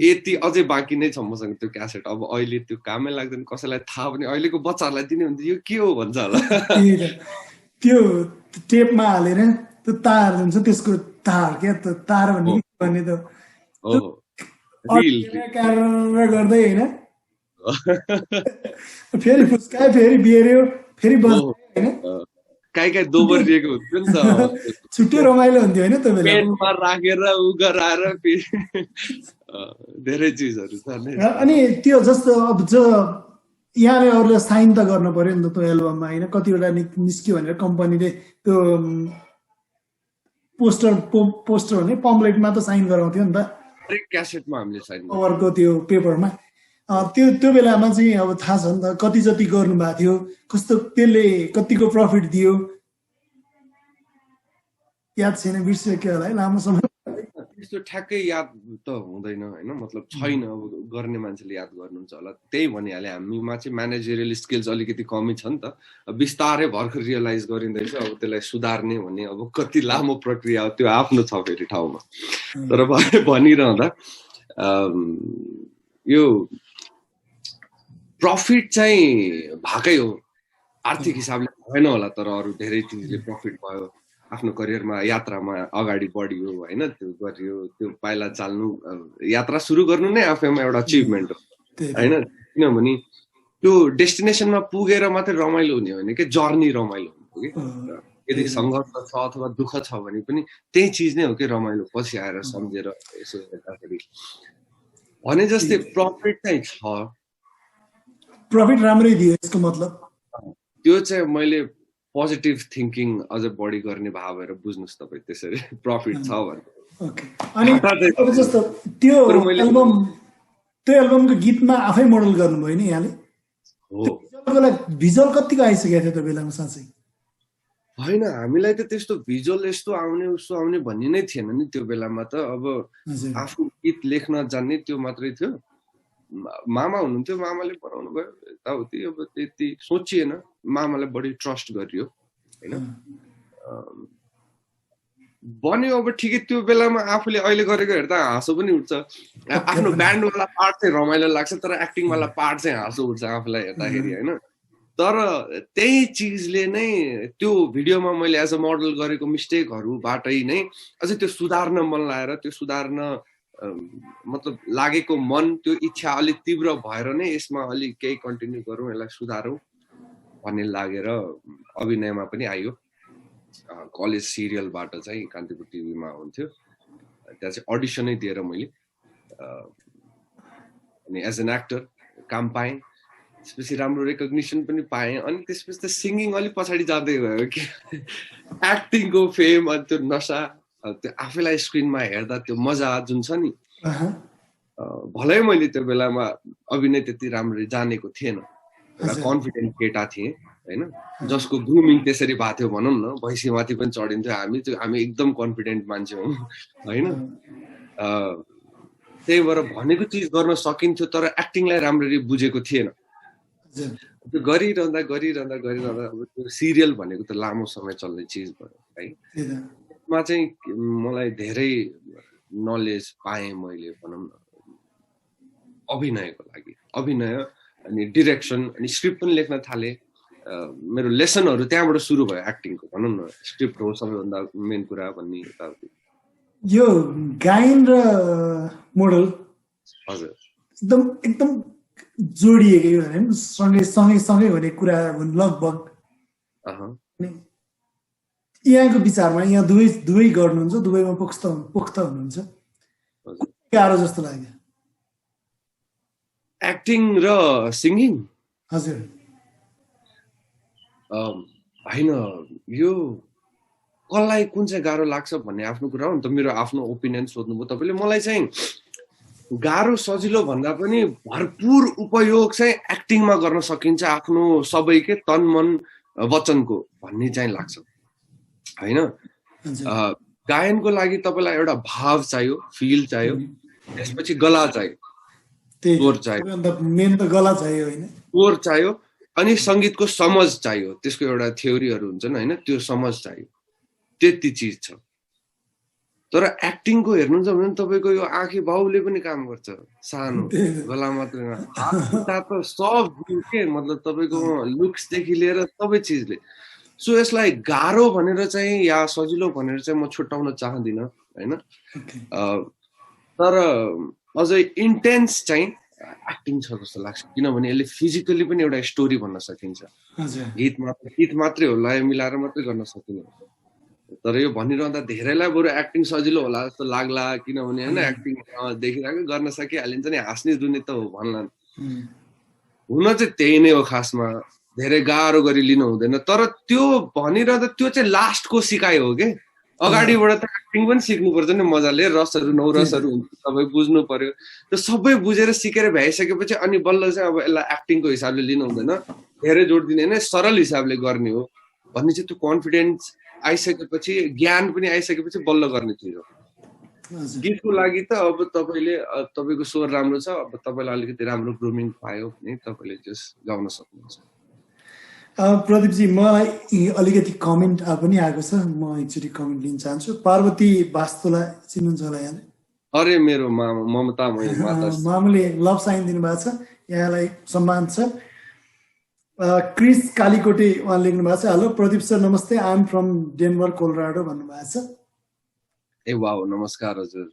यति अझै बाँकी नै छ मसँग त्यो क्यासेट अब अहिले त्यो कामै लाग्दैन कसैलाई थाहा पनि अहिलेको बच्चाहरूलाई दिने हुन्छ यो के हो भन्छ होला त्यो टेपमा हालेर त्यो तार हुन्छ त्यसको तार क्या त्यो तार भन्ने त गर्दै होइन फेरि फुस्कायो फेरि बिहेर्यो फेरि होइन काहीँ दोबरिएको हुन्थ्यो नि त छुट्टै रमाइलो हुन्थ्यो होइन त्यो बेला पेनमा राखेर उ गराएर धेरै चिजहरू छ अनि त्यो जस्तो अब जो यहाँले अरूलाई साइन त गर्नु पर्यो नि त त्यो एल्बममा होइन कतिवटा निस्क्यो भनेर कम्पनीले त्यो पोस्टर भने पम्पलेटमा त साइन गराउँथ्यो नि त हरेक क्यासेटमा हामीले साइन कभरको त्यो पेपरमा त्यो बेलामा चाहिँ अब थाहा छ नि त कति जति गर्नुभएको थियो कस्तो त्यसले कतिको प्रफिट दियो याद छैन बिर्सिसक्यो होला है लामो समय त्यस्तो ठ्याक्कै याद त हुँदैन होइन मतलब छैन अब गर्ने मान्छेले याद गर्नुहुन्छ होला त्यही भनिहाले हामीमा चाहिँ म्यानेजरियल स्किल्स अलिकति कमी छ नि त बिस्तारै भर्खर रियलाइज गरिँदैछ अब त्यसलाई सुधार्ने भन्ने अब कति लामो प्रक्रिया हो त्यो आफ्नो छ फेरि ठाउँमा तर भनिरहँदा यो प्रफिट चाहिँ भएकै हो आर्थिक हिसाबले भएन होला तर अरू धेरै चिजले प्रफिट भयो आफ्नो करियरमा यात्रामा अगाडि बढियो होइन त्यो गरियो त्यो पाइला चाल्नु यात्रा सुरु गर्नु नै आफैमा एउटा अचिभमेन्ट हो होइन किनभने त्यो डेस्टिनेसनमा पुगेर मात्रै रमाइलो हुने होइन कि जर्नी रमाइलो हुने हो कि यदि सङ्घर्ष छ अथवा दुःख छ भने पनि त्यही चिज नै हो कि रमाइलो पछि आएर सम्झेर यसो हेर्दाखेरि भने जस्तै प्रफिट चाहिँ छ प्रफिट राम्रै दियो यसको मतलब त्यो चाहिँ मैले पोजिटिभ थिङ्किङ अझ बढी गर्ने भाव भएर बुझ्नुहोस् तपाईँ त्यसरी प्रफिट छ भने अनि अब जस्तो त्यो एल्बमको गीतमा आफै मोडल गर्नुभयो नि यहाँले भिजुअल कतिको आइसकेको थियो त्यो बेलामा साँच्चै होइन हामीलाई त त्यस्तो भिजुअल यस्तो आउने उसो आउने भन्ने नै थिएन नि त्यो बेलामा त अब आफू गीत लेख्न जान्ने त्यो मात्रै थियो मामा हुनुहुन्थ्यो मामाले बनाउनु भयो यताउति अब त्यति सोचिएन मामालाई बढी ट्रस्ट गरियो होइन बन्यो अब ठिकै त्यो बेलामा आफूले अहिले गरेको हेर्दा हाँसो पनि उठ्छ आफ्नो ब्यान्डवाला पार्ट चाहिँ रमाइलो लाग्छ तर एक्टिङवाला पार्ट चाहिँ हाँसो उठ्छ आफूलाई हेर्दाखेरि होइन तर त्यही चिजले नै त्यो भिडियोमा मैले एज अ मोडल गरेको मिस्टेकहरूबाटै नै अझै त्यो सुधार्न मन लागेर त्यो सुधार्न मतलब लागेको मन त्यो इच्छा अलिक तीव्र भएर नै यसमा अलिक केही कन्टिन्यू गरौँ यसलाई सुधारौँ भन्ने लागेर अभिनयमा पनि आयो कलेज सिरियलबाट चाहिँ कान्तिपुर टिभीमा हुन्थ्यो त्यहाँ चाहिँ अडिसनै दिएर मैले अनि एज एन एक्टर काम पाएँ त्यसपछि राम्रो रेकग्निसन पनि पाएँ अनि त्यसपछि त सिङ्गिङ अलिक पछाडि जाँदै गयो कि एक्टिङको फेम अनि त्यो नसा त्यो आफैलाई स्क्रिनमा हेर्दा त्यो मजा जुन छ नि भलै मैले त्यो बेलामा अभिनय त्यति राम्ररी जानेको थिएन एउटा कन्फिडेन्ट केटा थिएँ होइन जसको ग्रुमिङ त्यसरी भएको थियो भनौँ न भैँसीमाथि पनि चढिन्थ्यो हामी एकदम कन्फिडेन्ट मान्छे हौँ होइन त्यही भएर भनेको चिज गर्न सकिन्थ्यो तर एक्टिङलाई राम्ररी बुझेको थिएन त्यो गरिरहँदा अब त्यो सिरियल भनेको त लामो समय चल्ने चिज भयो है मा चाहिँ मलाई धेरै नलेज पाएँ मैले भनौँ न अभिनयको लागि अभिनय अनि डिरेक्सन अनि स्क्रिप्ट पनि लेख्न थालेँ मेरो लेसनहरू त्यहाँबाट सुरु भयो एक्टिङको भनौँ न स्क्रिप्ट हो सबैभन्दा मेन कुरा भन्ने यताउति यो गायन र मोडल हजुर एकदम जोडिएकै होइन सँगै हुने कुरा हुन् लगभग यहाँको विचारमा यहाँ दुवै गर्नुहुन्छ दुवैमा पोख्त हुनुहुन्छ गाह्रो जस्तो लाग्यो एक्टिङ र सिङ्गिङ हजुर होइन यो कसलाई कुन चाहिँ गाह्रो लाग्छ भन्ने आफ्नो कुरा हो नि त मेरो आफ्नो ओपिनियन सोध्नुभयो तपाईँले मलाई चाहिँ गाह्रो सजिलो भन्दा पनि भरपुर उपयोग चाहिँ एक्टिङमा गर्न सकिन्छ आफ्नो सबैकै तन मन वचनको भन्ने चाहिँ लाग्छ होइन गायनको लागि तपाईँलाई एउटा भाव चाहियो फिल चाहियो त्यसपछि गला चाहियो स्वर चाहियो मेन त गला चाहियो होइन स्वर चाहियो अनि सङ्गीतको समझ चाहियो त्यसको एउटा थ्योरीहरू हुन्छन् होइन त्यो समझ चाहियो त्यति चिज छ तर एक्टिङको हेर्नुहुन्छ भने तपाईँको यो आँखी बाउले पनि काम गर्छ सानो गला मात्रै त सब के मतलब तपाईँको लुक्सदेखि लिएर सबै चिजले सो यसलाई गाह्रो भनेर चाहिँ या सजिलो भनेर चाहिँ म छुट्याउन चाहदिनँ होइन तर अझै इन्टेन्स चाहिँ एक्टिङ छ जस्तो लाग्छ किनभने यसले फिजिकली पनि एउटा स्टोरी भन्न सकिन्छ गीत मात्रै हो लय मिलाएर मात्रै गर्न सकिन्छ तर यो भनिरहँदा धेरैलाई बरु एक्टिङ सजिलो होला जस्तो लाग्ला किनभने होइन एक्टिङ देखिरहेको गर्न सकिहालिन्छ नि हाँस्ने रुने त हो भन्ला हुन चाहिँ त्यही नै हो खासमा धेरै गाह्रो गरी लिनु हुँदैन तर त्यो भनिरहँदा त्यो चाहिँ लास्टको सिकाइ हो कि अगाडिबाट त एक्टिङ पनि सिक्नुपर्छ नि मजाले, रसहरू नौरसहरू हुन्छ सबै बुझ्नु पर्यो। त्यो सबै बुझेर सिकेर भ्याइसकेपछि अनि बल्ल चाहिँ अब यसलाई एक्टिङको हिसाबले लिनु हुँदैन, धेरै जोड दिने होइन, सरल हिसाबले गर्ने हो भन्ने चाहिँ त्यो कन्फिडेन्स आइसकेपछि, ज्ञान पनि आइसकेपछि बल्ल गर्ने चिज हो। गीतको लागि त अब तपाईँको स्वर राम्रो छ, अब तपाईँलाई अलिकति राम्रो ग्रुमिङ पायो भने तपाईँले जस गाउन सक्नुहुन्छ। प्रदीपजी मलाई अलिकति कमेन्ट पनि आएको छ, म एकचोटि कमेन्ट लिन चाहन्छु। पार्वती वास्तुलाई चिन्नुहुन्छ होला यहाँले? अरे मेरो ममता मामुले लभ साइन दिनुभएको छ, यहाँलाई सम्मान छ। क्रिस कालीकोटे उहाँ लेख्नु भएको छ, हेलो प्रदीप सर नमस्ते, I am from Denver Colorado भन्नुभएको छ। ए वाउ, नमस्कार हजुर।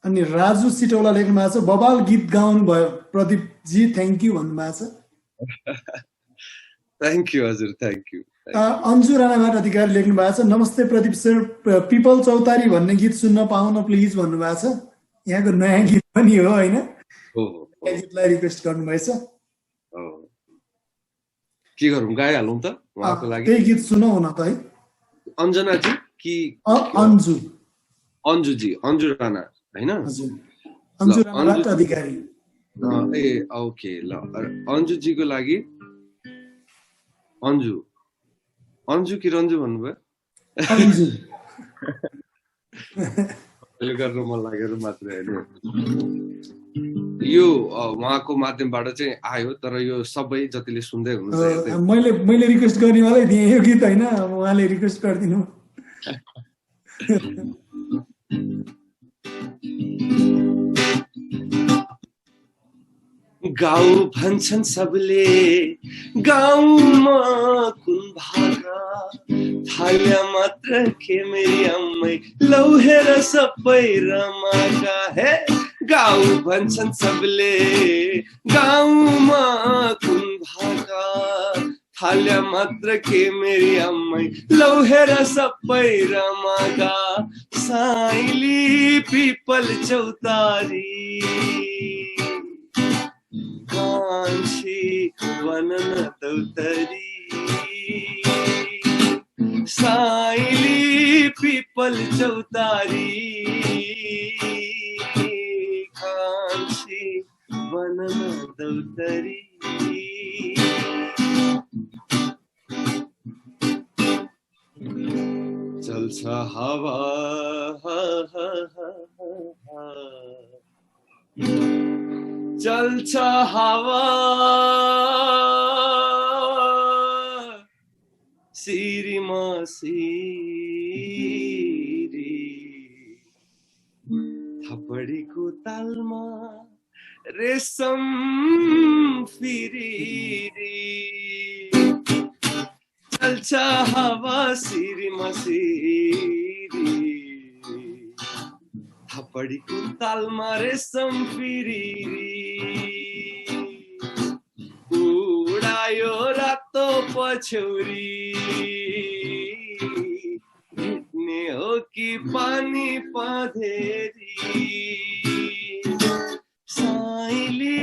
अनि राजु सिटौला लेख्नु भएको छ, बबाल गीत गाउनु भयो प्रदीप जी, थ्याङ्क यू भन्नुभएको छ। थ्याङ्क यू हजुर, थ्याङ्क यू। अन्जु राणाघाट अधिकारी लेख्नु भएको छ, नमस्ते प्रदीप सर, पिपल चौतारी भन्ने गीत सुन्न पाउन प्लिज भन्नुभएको छ। यहाँको नयाँ गीत पनि हो होइन, गीतलाई रिक्वेस्ट गर्नुभएछ। के गरौँ, गाइहालौँ त उहाँको लागि? त्यही गीत सुनौ न त है। अञ्जनाजी कि अन्जुजी, अन्जु राणा होइन? अन्जु राणाघाट अधिकारी। ए ओके, ल अन्जुजीको लागि। अन्जु कि रन्जु भन्नुभयो? गर्नु मन लागेर मात्रै होइन, यो उहाँको माध्यमबाट चाहिँ आयो, तर यो सबै जतिले सुन्दै हुनुहुन्छ। मैले रिक्वेस्ट गर्नेवालै थिएँ यो गीत होइन, उहाँले रिक्वेस्ट गरिदिनु। गाउँ भन्छन् सबले, गाउँमा कुन भाका थाल्या मात्र के मेरी अम्मै, लौ हेर सबै रमाका। हे गाउँ भन्छन् सबले, गाउँमा कुन भाका थाल्या मात्र के मेरी अम्मै, लौ हेर सबै रमाका। साइली पिपल चौतारी कान्छी बनन दौतरी, साइली पिपल चौतारी कान्छी बनन दौतरी। चल्छ हावा चल्छ हावा सिरिमा सिरी, थपडीको तालमा रेशम फिरी। चल्छ हावा सिरिमा सिरी, थपडीको तालमा रेशम फिरी। उडायो रातो पछौरी, हिँड्ने हो कि पानी पधेरी। साइली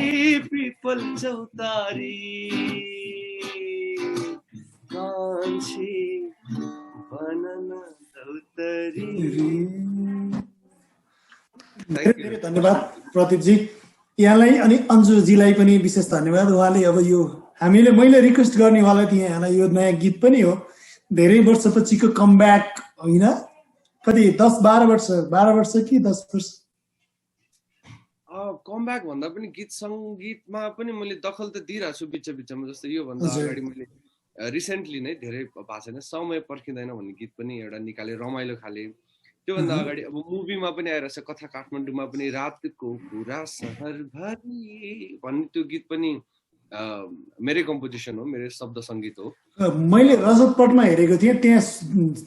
पिपल चौतारी कान्छी बनन दौतरी। धेरै धन्यवाद प्रदीपजी यहाँलाई, अनि अन्जुजीलाई पनि विशेष धन्यवाद। उहाँले अब यो मैले रिक्वेस्ट गर्नेवाला थिएँ यहाँलाई, यो नयाँ गीत पनि हो, धेरै वर्षपछिको कमब्याक होइन, कति 10-12 वर्ष कि 10 वर्ष कमब्याक भन्दा पनि गीत सङ्गीतमा पनि मैले दखल त दिइरहेको छु बिच बिचमा। जस्तो यो भन्दा अगाडि मैले रिसेन्टली नै, धेरै भएको छैन, समय पर्खिँदैन भन्ने गीत पनि एउटा निकाले, रमाइलो खाले। त्योभन्दा अगाडि अब मुभीमा पनि आइरहेछ, कथा काठमाडौँमा पनि रातको पुरा सहरभरि भन्ने त्यो गीत पनि मेरै कम्पोजिसन हो, मेरो शब्द सङ्गीत हो। मैले रजतपटमा हेरेको थिएँ, त्यहाँ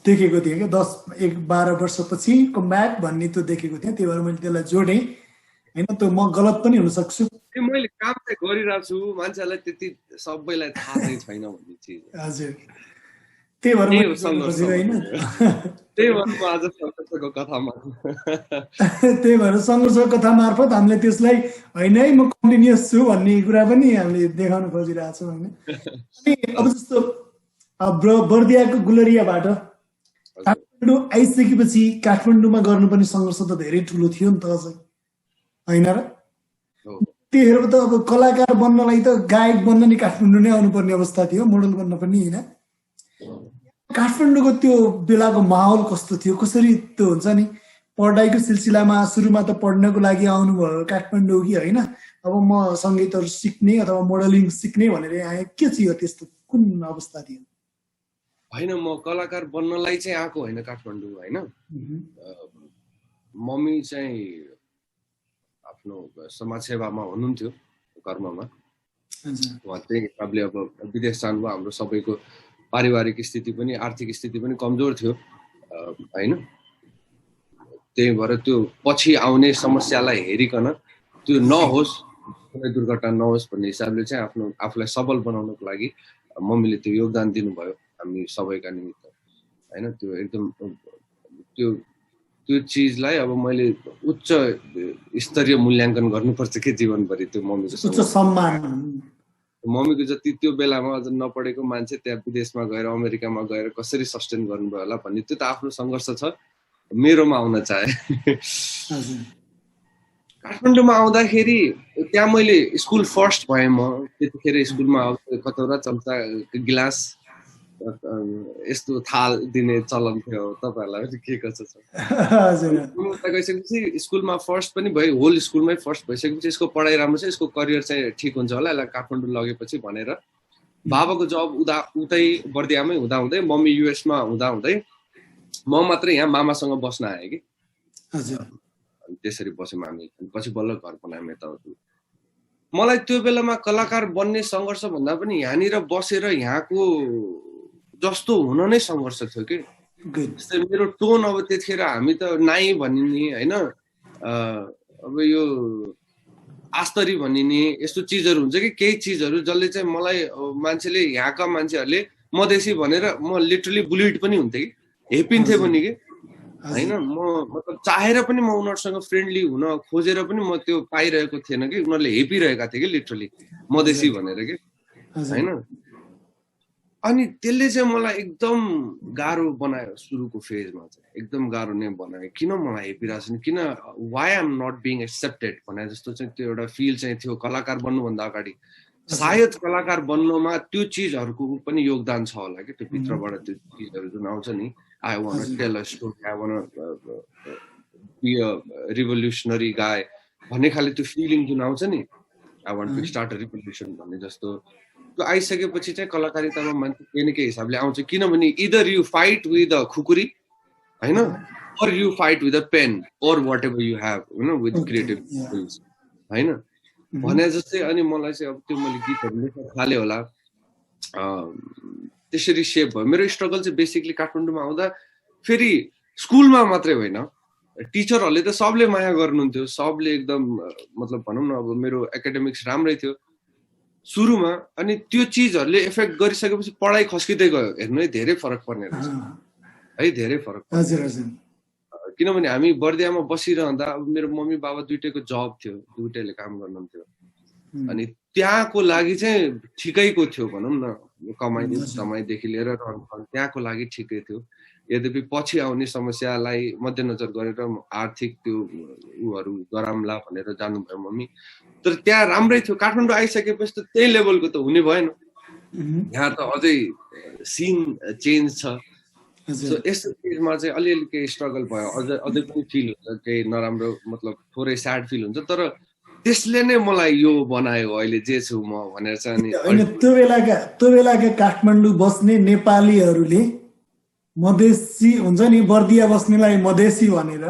देखेको थिएँ कि 10-12 वर्षपछि कमब्याक भन्ने त्यो देखेको थिएँ, त्यही भएर मैले त्यसलाई जोडेँ होइन। त्यो म गलत पनि हुन सक्छु, मैले काम चाहिँ गरिरहेको छु, मान्छेलाई त्यति सबैलाई थाहा चाहिँ छैन भन्ने चिज। हजुर, त्यही भएर होइन, त्यही भएर आज सङ्घर्षको कथामा त्यही भएर सङ्घर्षको कथा मार्फत हामीले त्यसलाई होइन है म कन्टिन्युस छु भन्ने कुरा पनि हामीले देखाउन खोजिरहेको छौँ होइन। अनि अब जस्तो बर्दियाको गुलरियाबाट काठमाडौँ आइसकेपछि काठमाडौँमा गर्नुपर्ने सङ्घर्ष त धेरै ठुलो थियो नि त अझै होइन र हो त्यतिखेर त अब कलाकार बन्नलाई त गायक बन्न नि काठमाडौँ नै आउनुपर्ने अवस्था थियो मोडल बन्न पनि होइन काठमाडौँको त्यो बेलाको माहौल कस्तो थियो कसरी त्यो हुन्छ नि पढाइको सिलसिलामा सुरुमा त पढ्नको लागि आउनुभयो काठमाडौँ कि होइन अब म सङ्गीतहरू सिक्ने अथवा मोडलिङ सिक्ने भनेर आएँ के थियो त्यस्तो कुन अवस्था थियो होइन म कलाकार बन्नलाई चाहिँ आएको होइन काठमाडौँ होइन मम्मी चाहिँ आफ्नो समाजसेवामा हुनुहुन्थ्यो कर्ममा उहाँ चाहिँ हिसाबले अब विदेश जानुभयो हाम्रो सबैको पारिवारिक स्थिति पनि आर्थिक स्थिति पनि कमजोर थियो होइन त्यही भएर त्यो पछि आउने समस्यालाई हेरिकन त्यो नहोस् कुनै दुर्घटना नहोस् भन्ने हिसाबले चाहिँ आफ्नो आफूलाई सबल बनाउनको लागि मम्मीले त्यो योगदान दिनुभयो हामी सबैका निमित्त होइन त्यो एकदम त्यो त्यो चिजलाई अब मैले उच्च स्तरीय मूल्याङ्कन गर्नुपर्छ के जीवनभरि त्यो उच्च सम्मान मम्मीको जति त्यो बेलामा अझ नपढेको मान्छे त्यहाँ विदेशमा गएर अमेरिकामा गएर कसरी सस्टेन गर्नुभयो होला भन्ने त्यो त आफ्नो सङ्घर्ष छ मेरोमा आउन चाहे काठमाडौँमा आउँदाखेरि त्यहाँ मैले स्कुल फर्स्ट भएँ म त्यतिखेर स्कुलमा कतौरा चम्चा गिलास यस्तो थाल दिने चलन थियो तपाईँहरूलाई पनि के कसो छ गइसकेपछि स्कुलमा फर्स्ट पनि भयो होल स्कुलमै फर्स्ट भइसकेपछि यसको पढाइ राम्रो छ यसको करियर चाहिँ ठिक हुन्छ होला यसलाई काठमाडौँ लगेपछि भनेर बाबाको जब उतै बर्दियामै हुँदाहुँदै मम्मी युएसमा हुँदाहुँदै म मात्रै यहाँ मामासँग बस्न आएँ कि त्यसरी बस्यो मामी पछि बल्ल घर बनायौँ यताउति मलाई त्यो बेलामा कलाकार बन्ने सङ्घर्ष भन्दा पनि यहाँनिर बसेर यहाँको जस्तो हुन नै सङ्घर्ष थियो कि जस्तै मेरो टोन अब त्यतिखेर हामी त नाइ भनिने होइन अब यो आस्तरी भनिने यस्तो चिजहरू हुन्छ कि केही चिजहरू जसले चाहिँ मलाई मान्छेले यहाँका मान्छेहरूले मधेसी भनेर म लिटरली बुलिड पनि हुन्थेँ कि हेपिन्थे पनि कि होइन म मतलब चाहेर पनि म उनीहरूसँग फ्रेन्डली हुन खोजेर पनि म त्यो पाइरहेको थिएन कि उनीहरूले हेपिरहेका थिए कि लिटरली मधेसी भनेर कि होइन अनि त्यसले चाहिँ मलाई एकदम गाह्रो बनायो सुरुको फेजमा चाहिँ एकदम गाह्रो नै बनायो किन मलाई हेपिरहेको छ किन why am not being accepted भने जस्तो चाहिँ त्यो एउटा फिल चाहिँ थियो कलाकार बन्नुभन्दा अगाडि सायद कलाकार बन्नुमा त्यो चिजहरूको पनि योगदान छ होला कि त्यो भित्रबाट त्यो चिजहरू जुन आउँछ नि I want to tell a story, I want to be a revolutionary guy भन्ने खाले त्यो फिलिङ जुन आउँछ नि I want to start a revolution भन्ने जस्तो त्यो आइसकेपछि चाहिँ कलाकारितामा मान्छे केही न केही हिसाबले आउँछ किनभने either you fight with a खुकुरी होइन or you fight with a pen or whatever you have with creative skills होइन भने जस्तै अनि मलाई चाहिँ अब त्यो मैले गीतहरू लेख्न थालेँ होला त्यसरी सेप भयो मेरो स्ट्रगल चाहिँ बेसिकली काठमाडौँमा आउँदा फेरि स्कुलमा मात्रै होइन टिचरहरूले त सबले माया गर्नुहुन्थ्यो सबले एकदम मतलब भनौँ न अब मेरो एकाडेमिक्स राम्रै थियो सुरुमा अनि त्यो चिजहरूले इफेक्ट गरिसकेपछि पढाइ खस्किँदै गयो हेर्नु है धेरै फरक पर्ने रहेछ है धेरै फरक किनभने हामी बर्दियामा बसिरहँदा अब मेरो मम्मी बाबा दुइटैको जब थियो दुइटैले काम गर्नुहुन्थ्यो अनि त्यहाँको लागि चाहिँ ठिकैको थियो भनौँ न कमाइदेखि लिएर त्यहाँको लागि ठिकै थियो यद्यपि पछि आउने समस्यालाई मध्यनजर गरेर आर्थिक त्यो उहरू गराम्ला भनेर जानुभयो मम्मी तर त्यहाँ राम्रै थियो काठमाडौँ आइसकेपछि त त्यही लेभलको त हुने भएन यहाँ त अझै सिन चेन्ज छ सो यस्तो चिजमा चाहिँ अलिअलि केही स्ट्रगल भयो अझै पनि फिल हुन्छ केही नराम्रो मतलब थोरै स्याड फिल हुन्छ तर त्यसले नै मलाई यो बनायो अहिले जे छु म भनेर चाहिँ त्यो बेलाका काठमाडौँ बस्ने नेपालीहरूले मधेसी हुन्छ नि बर्दिया बस्नेलाई मधेसी भनेर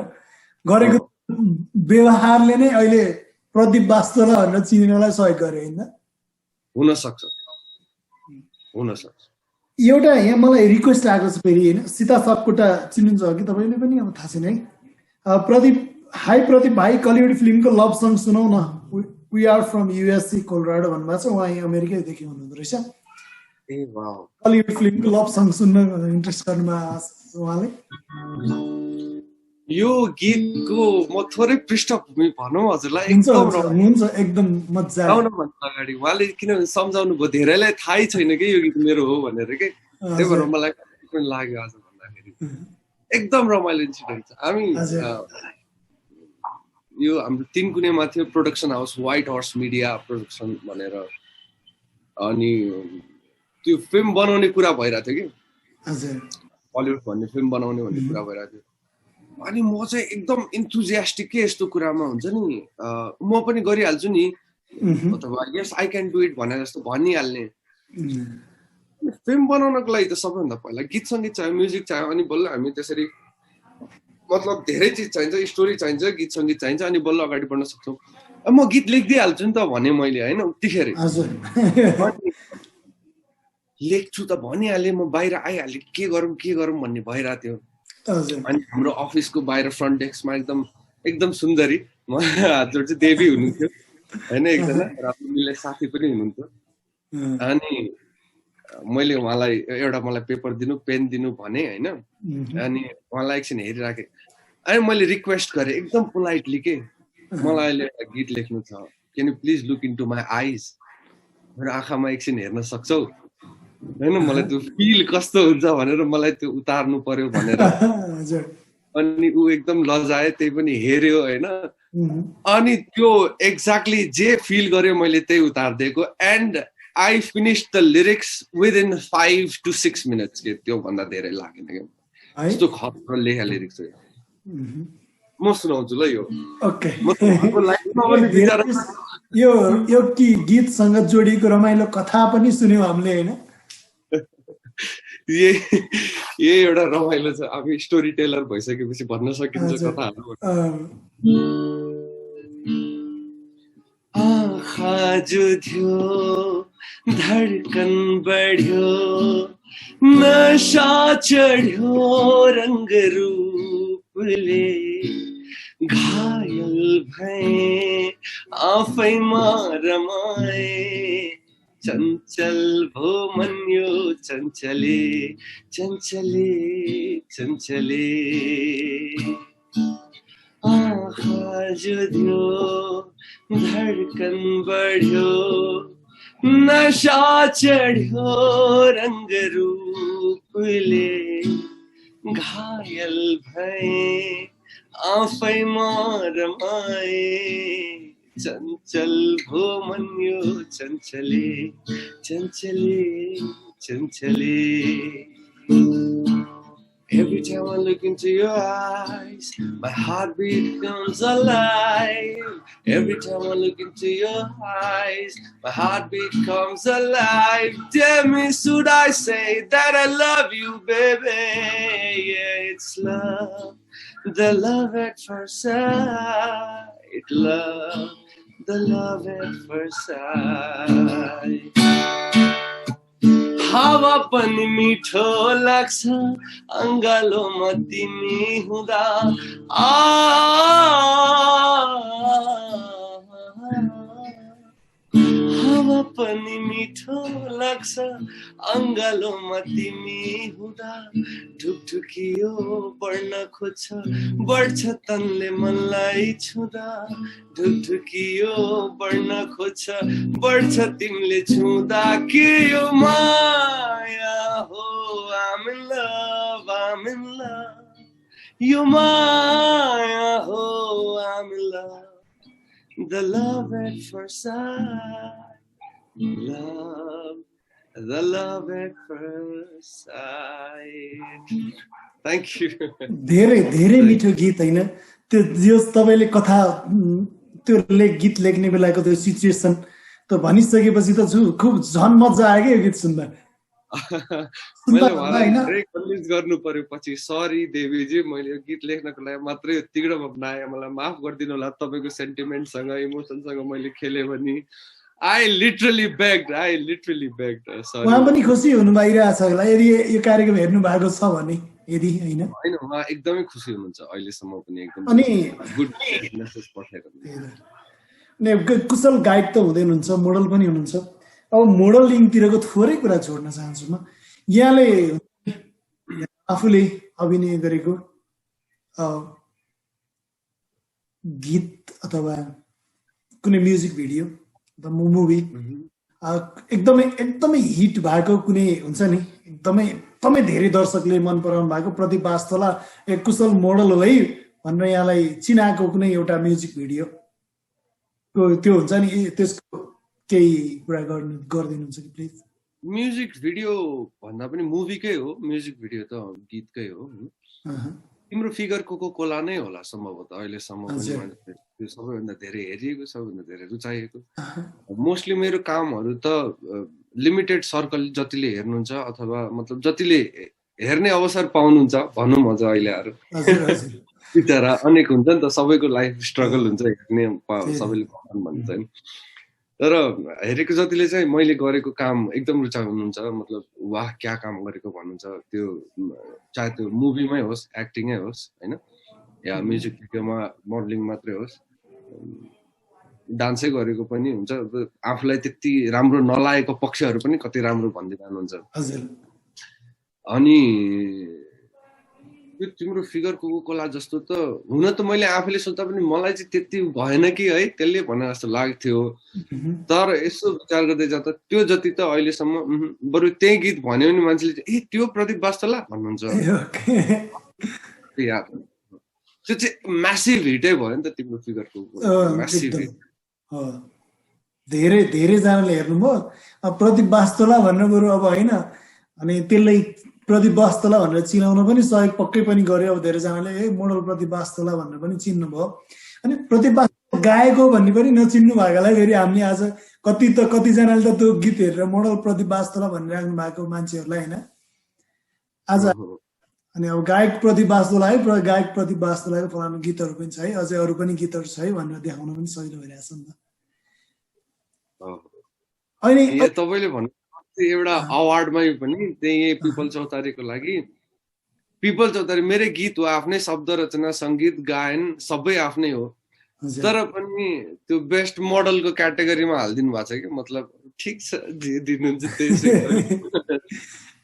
गरेको व्यवहारले नै अहिले प्रदीप वास्तोला भनेर चिन्नलाई सहयोग गर्यो होइन हुन सक्छ एउटा यहाँ मलाई रिक्वेस्ट आएको छ फेरि होइन सीता सापकोटा चिन्नुहुन्छ कि तपाईँले पनि अब थाहा छैन है प्रदीप प्रदीप भाइ कलिउड फिल्मको लभ सङ सुनाउ न we are from USC Colorado भन्नुभएको छ उहाँ यहाँ अमेरिकैदेखि हुनुहुँदो रहेछ कलिउड फिल्मको लभ सङ सुन्न इन्ट्रेस्ट गर्नुभयो उहाँले यो गीतको म थोरै पृष्ठभूमि भनौँ हजुरलाई हुन्छ एकदम मजा भन्दा अगाडि उहाँले किनभने सम्झाउनु भयो धेरैलाई थाहै छैन कि यो गीत मेरो हो भनेर के त्यही भएर मलाई पनि लाग्यो आज भन्दाखेरि एकदम रमाइलो इन्सिडेन्ट छ। हामी यो हाम्रो 3 कुनेमा थियो production house, white horse media production भनेर। अनि त्यो फिल्म बनाउने कुरा भइरहेको थियो कि हलिउड भन्ने फिल्म बनाउने भन्ने कुरा भइरहेको थियो। अनि म चाहिँ एकदम इन्थुजियास्टिक के यस्तो कुरामा हुन्छ नि, म पनि गरिहाल्छु नि, अथवा yes I can do it भनेर जस्तो भनिहाल्ने। फिल्म बनाउनको लागि त सबैभन्दा पहिला गीत सङ्गीत चाहियो, म्युजिक चाहियो, अनि बल्ल हामी त्यसरी मतलब धेरै चिज चाहिन्छ, स्टोरी चाहिन्छ, गीत सङ्गीत चाहिन्छ, अनि बल्ल अगाडि बढ्न सक्छौँ। म गीत लेखिदिइहाल्छु नि त भने मैले होइन उतिखेर लेख्छु त भनिहालेँ, म बाहिर आइहालेँ, के गरौँ भन्ने भइरहेको थियो। अनि हाम्रो अफिसको बाहिर फ्रन्ट डेस्कमा एकदम सुन्दरी म हजुर चाहिँ देवी हुनुहुन्थ्यो होइन, एकजना र साथी पनि हुनुहुन्थ्यो। अनि मैले उहाँलाई एउटा मलाई पेपर दिनु, पेन दिनु भने होइन। अनि उहाँलाई एकछिन हेरिराखेँ। अनि मैले रिक्वेस्ट गरेँ एकदम पोलाइटली के, मलाई अहिले एउटा गीत लेख्नु छ, can you please look into my eyes, मेरो आँखामा एकछिन हेर्न सक्छौ होइन, मलाई त्यो फिल कस्तो हुन्छ भनेर मलाई त्यो उतार्नु पर्यो भनेर। अनि ऊ एकदम लजायो, त्यही पनि हेऱ्यो होइन। अनि त्यो एक्ज्याक्टली जे फिल गर्यो मैले त्यही उतारिदिएको। And I finish the lyrics within 5 to 6 minutes के, त्यो भन्दा धेरै लागेन क्या, यस्तो खतरा लेखा लिरिक्स हो। म सुनाउँछु ल यो। ओके, यो कि गीतसँग जोडिएको रमाइलो कथा पनि सुन्यौँ हामीले होइन। यही एउटा रमाइलो छ, हामी स्टोरी टेलर भइसकेपछि भन्न सकिन्छ कथाहरू। आँखा जुध्यो, धडकन बढ्यो, नशा चढ्यो रङ्ग रूपले, घायल भए आफैमा रमाए, चञ्चल भो मन यो चञ्चले चञ्चले चञ्चले। आँखा जुध्यो, धडकन बढ्यो, नशा चढ्यो रङ्ग रूपले, घायल भए आफैमा रमाए, चञ्चल भो मन यो चञ्चले चञ्चले चञ्चले। Every time I look into your eyes, my heartbeat comes alive. Every time I look into your eyes, my heartbeat comes alive. Tell me, should I say that I love you, baby? Yeah, it's love, the love at first sight. Love, the love at first sight. हावा पनि मिठो लाग्छ अङ्गालोमा तिमी हुँदा, हावा पनि मिठो लाग्छ अङ्गालोमा तिमी हुँदा, ढुकढुकियो बढ्न खोज्छ बढ्छ तनले मनलाई छुँदा, ढुकढुकियो बढ्न खोज्छ बढ्छ तिमीले छुँदा, के यो माया हो? I'm in love, I'm in love, यो माया हो, I'm in love, the love at first sight, love, the love at first sight. Thank you. धेरै धेरै मिठो गीत होइन त्यो, जो तपाईँले कथा त्यो गीत लेख्ने बेलाको त्यो सिचुएसन त भनिसकेपछि त खुब झन् मजा आयो क्या यो गीत सुन्दा। मैले उहाँलाई कन्भिन्स गर्नु पर्यो पछि, सरी देवीजी, मैले यो गीत लेख्नको लागि मात्रै यतिकै बनाएँ, मलाई माफ गरिदिनु होला, तपाईँको सेन्टिमेन्टसँग इमोसनसँग मैले खेलेँ भने। I literally begged. Sorry. उहाँ पनि खुसी हुनु भइरहेछ होला यदि यो कार्यक्रम हेर्नु भएको छ भने, यदि होइन हैन उहाँ एकदमै खुसी हुनुहुन्छ अहिलेसम्म पनि, एकदम अनि गुड मेसेज पठाएर। अनि कुशल गाइड त हुँदै हुनुहुन्छ, मोडल पनि हुनुहुन्छ। अब मोडलिङतिरको थोरै कुरा जोड्न चाहन्छु म। यहाँले आफूले अभिनय गरेको गीत अथवा कुनै म्युजिक भिडियो द मुभी एकदमै एकदमै हिट भएको कुनै हुन्छ नि, एकदमै एकदमै धेरै दर्शकले मन पराउनु भएको प्रदीप वास्तोला एक कुशल मोडल हो है भनेर यहाँलाई चिनाएको कुनै एउटा म्युजिक भिडियो त्यो हुन्छ नि त्यसको केही कुरा गरिदिनुहुन्छ कि प्लिज? म्युजिक भिडियो भन्दा पनि मुभीकै हो, म्युजिक भिडियो त गीतकै हो। तिम्रो फिगर कोको कोला नै होला सम्भवतः अहिलेसम्म पनि त्यो सबैभन्दा धेरै हेरिएको, सबैभन्दा धेरै रुचाइएको। मोस्टली मेरो कामहरू त लिमिटेड सर्कल जतिले हेर्नुहुन्छ अथवा मतलब जतिले हेर्ने अवसर पाउनुहुन्छ भनौँ अझ अहिलेहरू बिचरा अनेक हुन्छ नि त, सबैको लाइफ स्ट्रगल हुन्छ, हेर्ने सबैले पाउनु भन्ने छैन। तर हेरेको जतिले चाहिँ मैले गरेको काम एकदम रुचाउनुहुन्छ, मतलब वाह क्या काम गरेको भन्नुहुन्छ। त्यो चाहे त्यो मुभीमै होस्, एक्टिङै होस् होइन, या म्युजिक भिडियोमा मोडलिङ मात्रै होस्, डान्सै गरेको पनि हुन्छ। आफूलाई त्यति राम्रो नलागेको पक्षहरू पनि कति राम्रो भनिदिनुहुन्छ। अनि त्यो तिम्रो फिगर कोको कोला जस्तो त हुन त मैले आफैले सोच्दा पनि मलाई चाहिँ त्यति भएन कि है त्यसले भने जस्तो लाग्थ्यो। तर यसो विचार गर्दै जाँदा त्यो जति त अहिलेसम्म बरु त्यही गीत भन्यो भने मान्छेले ए त्यो प्रदीप वास्तोला भन्नुहुन्छ। त्यो चाहिँ म्यासिभ हिटै भयो नि त तिम्रो फिगर कोको, म्यासिभ हिट। धेरै धेरैजनाले हेर्नुभयो प्रदीप वास्तोला भनेर बरु अब होइन, अनि त्यसलाई प्रदीप वास्तोला भनेर चिनाउन पनि सहयोग पक्कै पनि गर्यो। अब धेरैजनाले ए मोडल प्रदीप वास्तोला भनेर पनि चिन्नुभयो। अनि प्रदीप वास्तोला गाएको भन्ने पनि नचिन्नु भएकोलाई फेरि हामीले आज कतिजनाले त त्यो गीत हेरेर मोडल प्रदीप वास्तोला भनिराख्नु भएको मान्छेहरूलाई होइन आज। अनि अब गायक प्रदीप वास्तोला है, गायक प्रदीप वास्तोलाको फलानु गीतहरू पनि छ है, अझै अरू पनि गीतहरू छ है भनेर देखाउन पनि सजिलो भइरहेछ नि त। अनि तपाईँले भन्नु एउटा अवार्डमै पनि त्यही पिपल चौतारीको लागि, पिपल चौतारी मेरै गीत हो, आफ्नै शब्द रचना सङ्गीत गायन सबै आफ्नै हो, तर पनि त्यो बेस्ट मोडलको क्याटेगोरीमा हालिदिनु भएको छ कि। मतलब ठिक छ जे दिनुहुन्छ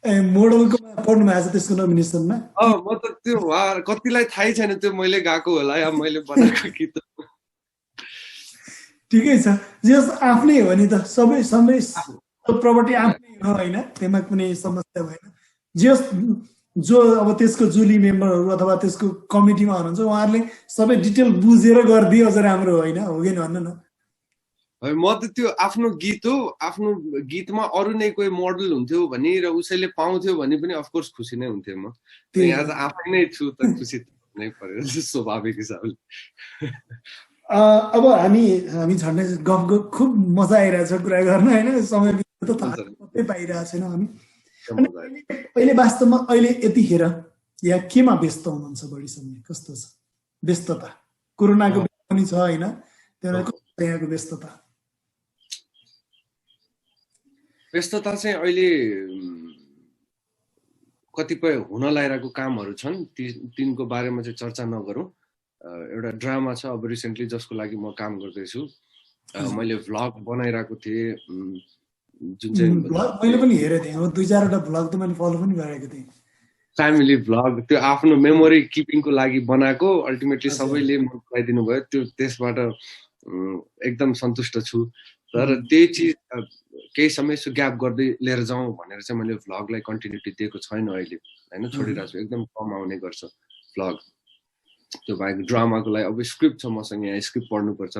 ए मोडलको पढ्नु भएको छ त्यसको नोमिनेसनमा। मतलब त्यो कतिलाई थाहै छैन त्यो मैले गाएको होला या मैले बनाएको गीत। ठिकै छ, जस आफ्नै हो नि त, सबै प्रपर्टी आफ्नै हो होइन, त्यसमा कुनै समस्या भएन। जो अब त्यसको जुली मेम्बरहरू अथवा त्यसको कमिटीमा हुनुहुन्छ उहाँहरूले सबै डिटेल बुझेर गरिदियो अझ राम्रो होइन, हो कि भन्नु न। म त त्यो आफ्नो गीत हो, आफ्नो गीतमा अरू नै कोही मोडल हुन्थ्यो भने र उसैले पाउँथ्यो भने पनि अफकोर्स खुसी नै हुन्थ्यो। म यहाँ त आफै नै छु त खुसी नै पऱ्यो स्वाभाविक हिसाबले। अब हामी झन्डै गफ खुब मजा आइरहेछ कुरा गर्न होइन, समय त थाहा पाइरहेको छैन हामी। अहिले वास्तवमा अहिले यतिखेर या केमा व्यस्त हुनुहुन्छ बढी समय, कस्तो छ व्यस्तता? कोरोनाको पनि छ होइन, त्यहाँ कस्तो यहाँको व्यस्तता? व्यस्तता चाहिँ अहिले कतिपय हुन लागिरहेको कामहरू छन्, तिनको बारेमा चाहिँ चर्चा नगरौँ। एउटा ड्रामा छ अब रिसेन्टली जसको लागि म काम गर्दैछु। मैले भ्लग बनाइरहेको थिएँ जुन चाहिँ मैले पनि हेरेको थिएँ, 2-4वटा भ्लग त मैले फलो पनि गरेको थिएँ। फ्यामिली भ्लग, त्यो आफ्नो मेमोरी किपिङको लागि बनाएको, अल्टिमेटली सबैले मन पराइदिनु भयो। त्यो त्यसबाट एकदम सन्तुष्ट छु। तर त्यही चिज केही समय यसो ग्याप गर्दै लिएर जाउँ भनेर चाहिँ मैले भ्लगलाई कन्टिन्युटी दिएको छैन अहिले होइन, छोडिरहेको छु। एकदम कम आउने गर्छ भ्लग। त्यो बाहेक ड्रामाको लागि अब स्क्रिप्ट छ मसँग, यहाँ स्क्रिप्ट पढ्नुपर्छ,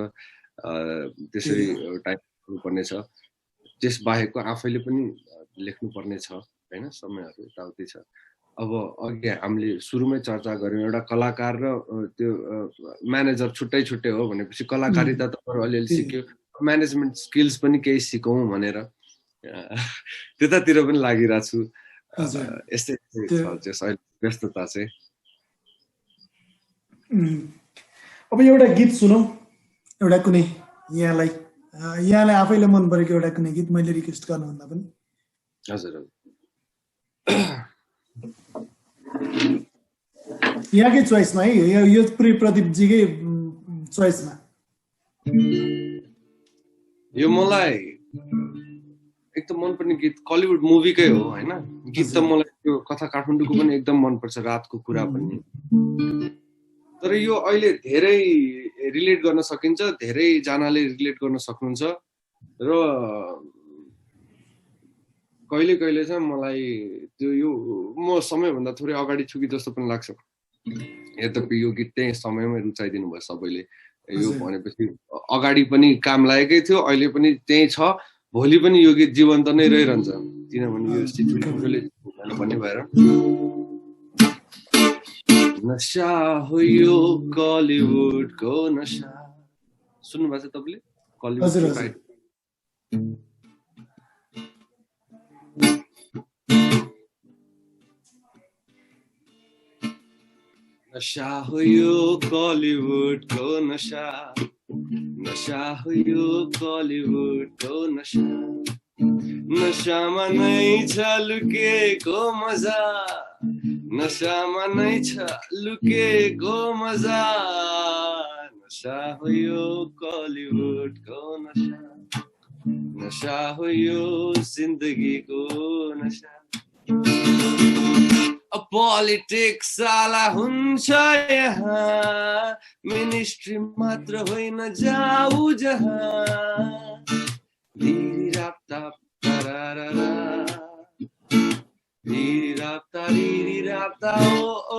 त्यसरी टाइप गर्नुपर्ने छ। त्यस बाहेकको आफैले पनि लेख्नुपर्ने छ होइन, समयहरू यताउति छ। अब अघि हामीले सुरुमै चर्चा गऱ्यौँ एउटा कलाकार र त्यो म्यानेजर छुट्टै छुट्टै हो भनेपछि कलाकारिता त अलिअलि सिक्यो, म्यानेजमेन्ट स्किल्स पनि केही सिकौँ भनेर त्यतातिर पनि लागिरहेको छु। यस्तै छ व्यस्तता चाहिँ। अब एउटा गीत सुनौ, एउटा कुनै यहाँलाई आफैले मन परेको एउटा कुनै गीत मैले रिक्वेस्ट गर्नुभन्दा पनि। हजुर यहाँकै चोइसमा है, यो पुरै प्रदीपजीकै चोइसमा। यो मलाई एकदम मनपर्ने गीत कलिउड मुभीकै हो होइन। गीत त मलाई त्यो कथा काठमाडौँको पनि एकदम मनपर्छ, रातको कुरा पनि। तर यो अहिले धेरै रिलेट गर्न सकिन्छ, धेरैजनाले रिलेट गर्न सक्नुहुन्छ र कहिले कहिले चाहिँ मलाई त्यो यो म समयभन्दा थोरै अगाडि छु कि जस्तो पनि लाग्छ। यद्यपि यो गीत त्यही समयमै रुचाइदिनु भयो सबैले। यो भनेपछि अगाडि पनि काम लागेकै थियो, अहिले पनि त्यही छ, भोलि पनि यो गीत जीवन्त नै रहिरहन्छ, किनभने यो सिचुएसन भन्ने भएर। नशा हो यो कलिउडको नशा, सुन्नुभएको छ तपाईँले कलिउड? नशा हो यो कलिउडको नशा, नशा हो यो कलिउडको नशा, नशामा नै छ लुकेको मजा, नशामा नै छ लुकेको मजा, नशा हो यो कलिउडको नशा, नशा हो यो जिन्दगीको नशा। पोलिटिक्स साला हुन्छ यहाँ, मिनिस्ट्री मात्र होइन जाऊ जहाँ, धिरी राप्ताप तरारारा, धिरी राप्ता ओ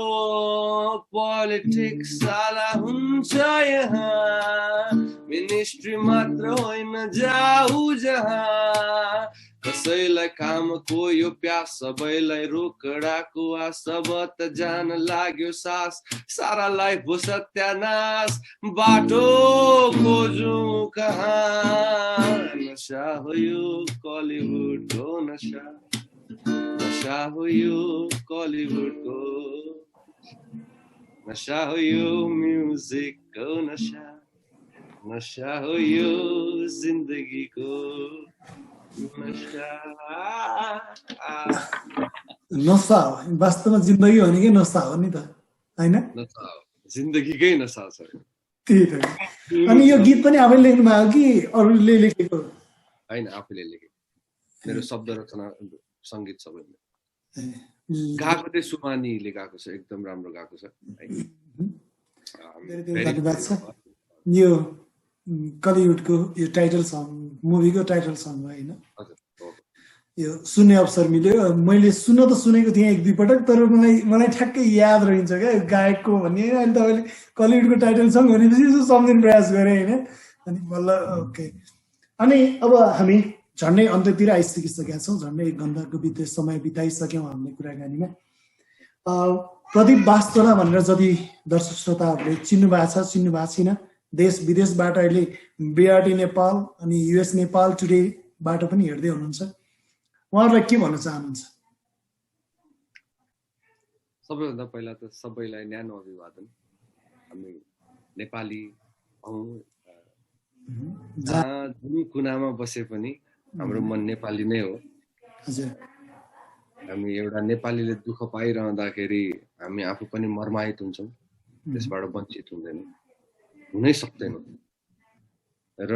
पोलिटिक्स साला हुन्छ यहाँ, मिनिस्ट्री मात्र होइन जाऊ जहाँ, कसैलाई कामको यो प्यास, सबैलाई रोकडाको आस, सब त जान लाग्यो सास, सारा लाइफ हो सत्यानाश, बाटो खोजौँ कहाँ, नशा हो यो कलिउडको नशा, नशा हो यो कलिउडको नशा, हो यो म्युजिकको नशा, नशा हो यो जिन्दगीको नशा हो वास्तवमा, जिन्दगी भनेकै नशा हो नि त, हैन? जिन्दगीकै नशा छ। त्यही त। अनि यो गीत पनि आफैले लेख्नु भएको कि अरूले लेखेको? हैन, आफैले लेखेको, मेरो शब्द रचना सङ्गीत सबै गाएको चाहिँ सुमानीले गाएको छ, एकदम राम्रो गाएको छ। धन्यवाद छ। यो कलिउडको यो टाइटल सङ, मुभीको टाइटल सङ हो हैन? यो सुन्ने अवसर मिल्यो। मैले सुन्न त सुनेको थिएँ एक दुई पटक, तर मलाई ठ्याक्कै याद रहन्छ क्या गायकको भन्ने। अनि तपाईँले कलिउडको टाइटल सङ भनेपछि यसो सम्झिने प्रयास गरेँ होइन, अनि बल्ल ओके। अनि अब हामी झन्डै अन्त्यतिर आइसकिसकेका छौँ, झन्डै 1 घन्टाको समय बिताइसक्यौँ हामीले कुराकानीमा। प्रदीप वास्तोला भनेर जति दर्शक श्रोताहरूले चिन्नु भएको छ, चिन्नु भएको छैन, देश विदेशबाट अहिले बीआरटी नेपाल अनि युएस नेपाल टुडेबाट पनि हेर्दै हुनुहुन्छ, उहाँहरूलाई के भन्न चाहनुहुन्छ? सबैभन्दा पहिला त सबैलाई न्यानो अभिवादन। हामी नेपाली हौँ, जुन कुनामा बसे पनि हाम्रो मन नेपाली नै हो। हामी एउटा नेपालीले दुःख पाइरहँदाखेरि हामी आफू पनि मर्माहित हुन्छौँ, त्यसबाट वञ्चित हुनै सक्दैनौँ। र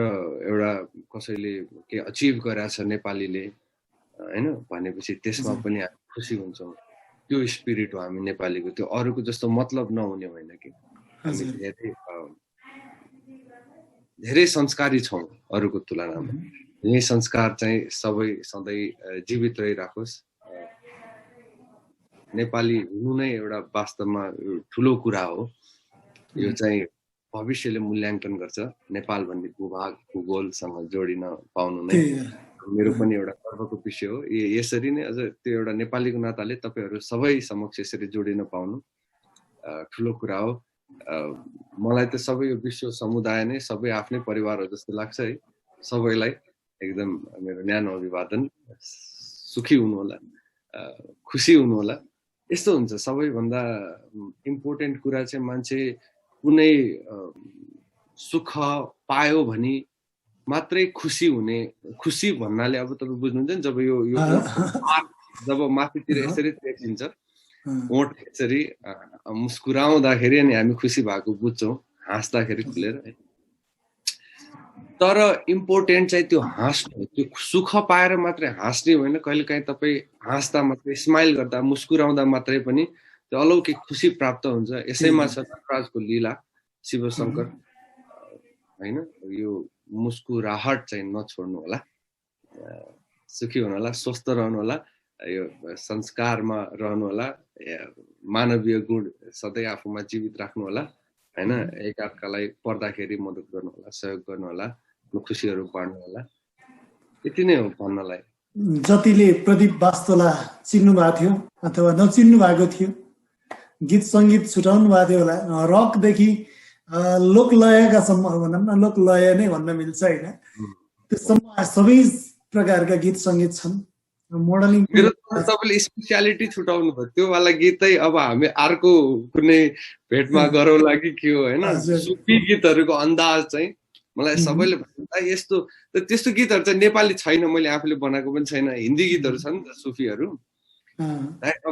एउटा कसैले के अचिभ गरेछ नेपालीले हैन भनेपछि त्यसमा पनि हामी खुसी हुन्छौँ। त्यो स्पिरिट हो हामी नेपालीको, त्यो अरूको जस्तो मतलब नहुने होइन कि। हामी धेरै संस्कारी छौँ अरूको तुलनामा। यही संस्कार चाहिँ सधैँ जीवित रहिराखोस्। नेपाली हुनु नै एउटा वास्तवमा ठुलो कुरा हो। यो चाहिँ भविष्यले मूल्याङ्कन गर्छ। नेपाल भन्ने भूगोलसँग जोडिन पाउनु नै मेरो पनि एउटा गर्वको विषय हो। यसरी नै अझ त्यो एउटा नेपालीको नाताले तपाईहरु सबै समक्ष यसरी जोडिन पाउनु ठुलो कुरा हो। मलाई त सबै यो विश्व समुदाय नै सबै आफ्नै परिवार हो जस्तो लाग्छ है। सबैलाई एकदम मेरो न्यानो अभिवादन। सुखी हुनु होला, खुसी हुनु होला। यस्तो हुन्छ सबैभन्दा इम्पोर्टेन्ट कुरा चाहिँ मान्छे कुनै सुख पायो भने मात्रै खुसी हुने। खुसी भन्नाले अब तपाईं बुझ्नुहुन्छ नि, जब यो जब माथितिर यसरी देखिन्छ ओठ यसरी मुस्कुराउँदाखेरि अनि हामी खुसी भएको बुझ्छौं, हाँस्दाखेरि खुलेर। तर इम्पोर्टेन्ट चाहिँ त्यो हाँस्नु, त्यो सुख पाएर मात्रै हाँस्ने होइन। कहिलेकाहीँ तपाईं हाँस्दा मात्रै, स्माइल गर्दा, मुस्कुराउँदा मात्रै पनि त्यो अलौकिक खुसी प्राप्त हुन्छ। यसैमा छ नटराजको लीला, शिवशंकर हैन। यो मुस्कुराहट चाहिँ नछोड्नु होला, सुखी हुनु होला, स्वस्थ रहनु होला। यो संस्कारमा रहनु होला, मानवीय गुण सधैँ आफूमा जीवित राख्नु होला हैन, एकअर्कालाई पर्दाखेरि मद्दत गर्नु होला, सहयोग गर्नु होला, खुसीहरू बाँड्नु होला। यति नै हो भन्नलाई। जतिले प्रदीप वास्तोला चिन्नु भएको थियो अथवा नचिन्नु भएको थियो, गीत सङ्गीत छुटाउनु भएको थियो होला, रकदेखि लोकलयका सम्म भनौँ न, लोकलय नै भन्न मिल्छ होइन, त्यसम्म सबै प्रकारका गीत सङ्गीत छन्। मोडलिङ तपाईँले स्पेसियालिटी छुटाउनु भयो, त्यो वाला गीतै अब हामी अर्को कुनै भेटमा गरौँला कि के हो होइन। सुफी गीतहरूको अन्दाज चाहिँ मलाई सबैले भन्छ यस्तो, त्यस्तो गीतहरू चाहिँ नेपाली छैन, मैले आफूले बनाएको पनि छैन। हिन्दी गीतहरू छन् नि त सुफीहरू,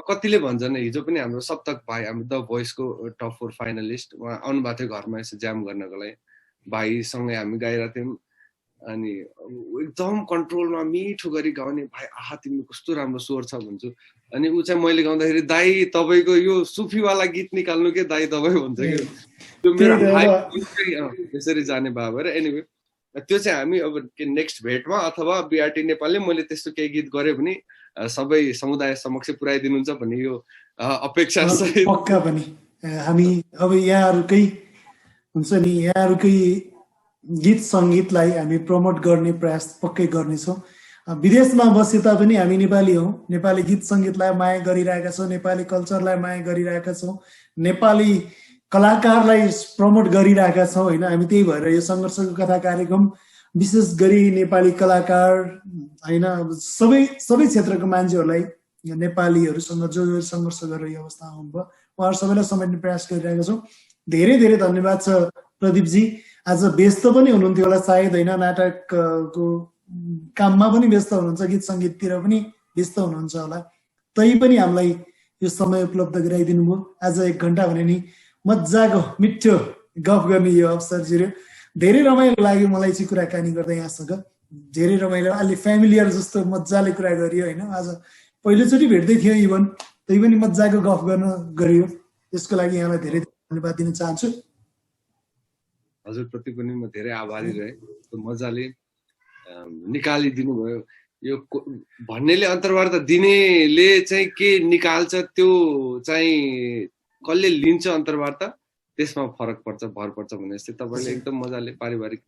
कतिले भन्छन्। हिजो पनि हाम्रो सप्तक भाइ, हाम्रो द भोइसको टप 4 फाइनलिस्ट, उहाँ आउनुभएको थियो घरमा यसो ज्याम गर्नको लागि, भाइसँगै हामी गाइरहेको थियौँ। अनि एकदम कन्ट्रोलमा मिठो गरी गाउने, भाइ आहा तिम्रो कस्तो राम्रो स्वर छ भन्छु। अनि ऊ चाहिँ मैले गाउँदाखेरि दाइ तपाईँको यो सुफीवाला गीत निकाल्नु के दाइ तपाईँ भन्छ कि, त्यो मेरो त्यसरी जाने भए भएर। एनिवे त्यो चाहिँ हामी अब नेक्स्ट भेटमा अथवा बिआरटी नेपालले मैले त्यस्तो केही गीत गरेँ भने सबै समुदाय समक्ष पुर्याइदिनुहुन्छ भन्ने यो अपेक्षा छ। पक्का पनि हामी अब यहाँहरूकै हुन्छ नि, यहाँहरूकै गीत सङ्गीतलाई हामी प्रमोट गर्ने प्रयास पक्कै गर्नेछौँ। विदेशमा बसे तापनि हामी नेपाली हौँ, नेपाली गीत सङ्गीतलाई माया गरिरहेका छौँ, नेपाली कल्चरलाई माया गरिरहेका छौँ, नेपाली कलाकारलाई प्रमोट गरिरहेका छौँ होइन। हामी त्यही भएर यो सङ्घर्षको कथा कार्यक्रम विशेष गरी नेपाली कलाकार होइन, सबै क्षेत्रको मान्छेहरूलाई, नेपालीहरूसँग जो सङ्घर्ष गरेर यो अवस्थामा आउनुभयो उहाँहरू सबैलाई समेट्ने प्रयास गरिरहेका छौँ। धेरै धेरै धन्यवाद छ प्रदीपजी। आज व्यस्त पनि हुनुहुन्थ्यो होला सायद होइन, नाटकको काममा पनि व्यस्त हुनुहुन्छ, गीत सङ्गीततिर पनि व्यस्त हुनुहुन्छ होला, तै पनि हामीलाई यो समय उपलब्ध गराइदिनु भयो। आज 1 घन्टा भने नि मजाको मिठो गफ गर्ने यो अवसर जिर्यो। धेरै रमाइलो लाग्यो मलाई चाहिँ कुराकानी गर्दा यहाँसँग, धेरै रमाइलो, अलि फ्यामिलियर जस्तो मजाले कुरा गरियो होइन। आज पहिलोचोटि भेट्दै थियो इभन, त्यही पनि मजाको गफ गरियो। त्यसको लागि यहाँलाई धेरै धन्यवाद दिन चाहन्छु। हजुरप्रति पनि म धेरै आभारी रहेँ, मजाले निकालिदिनु भयो। यो भन्नेले अन्तर्वार्ता दिनेले चाहिँ के निकाल्छ त्यो चाहिँ कसले लिन्छ अन्तर्वार्ता, त्यसमा फरक पर्छ, भर पर्छ भने जस्तै तपाईँले एकदम मजाले पारिवारिक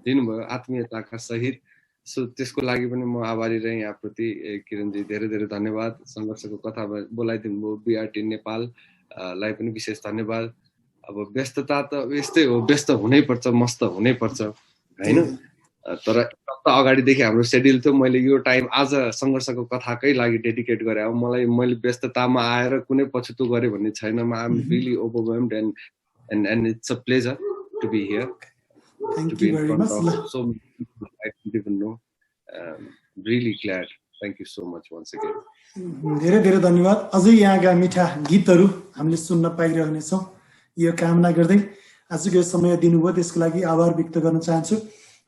दिनुभयो आत्मीयताका सहित। सो त्यसको लागि पनि म आभारी रहेँ यहाँप्रति किरणजी, धेरै धेरै धन्यवाद। सङ्घर्षको कथा बोलाइदिनु भयो, बिआरटी नेपाललाई पनि विशेष धन्यवाद। अब व्यस्तता त यस्तै हो, व्यस्त हुनैपर्छ, मस्त हुनैपर्छ होइन। तर अगाडिदेखि हाम्रो सेड्युल थियो, मैले यो टाइम आज सङ्घर्षको कथाकै लागि डेडिकेट गरेँ। अब मैले व्यस्ततामा आएर कुनै पछुतो गरेँ भन्ने छैन। म am really overwhelmed and it's a pleasure to be here, to be in front of so many people I don't even know. Really glad, thank you so much once again. धेरै धेरै धन्यवाद। अझै यहाँका मिठा गीतहरू हामीले सुन्न पाइरहनेछौँ यो कामना गर्दै आजको यो समय दिनुभयो त्यसको लागि आभार व्यक्त गर्न चाहन्छु।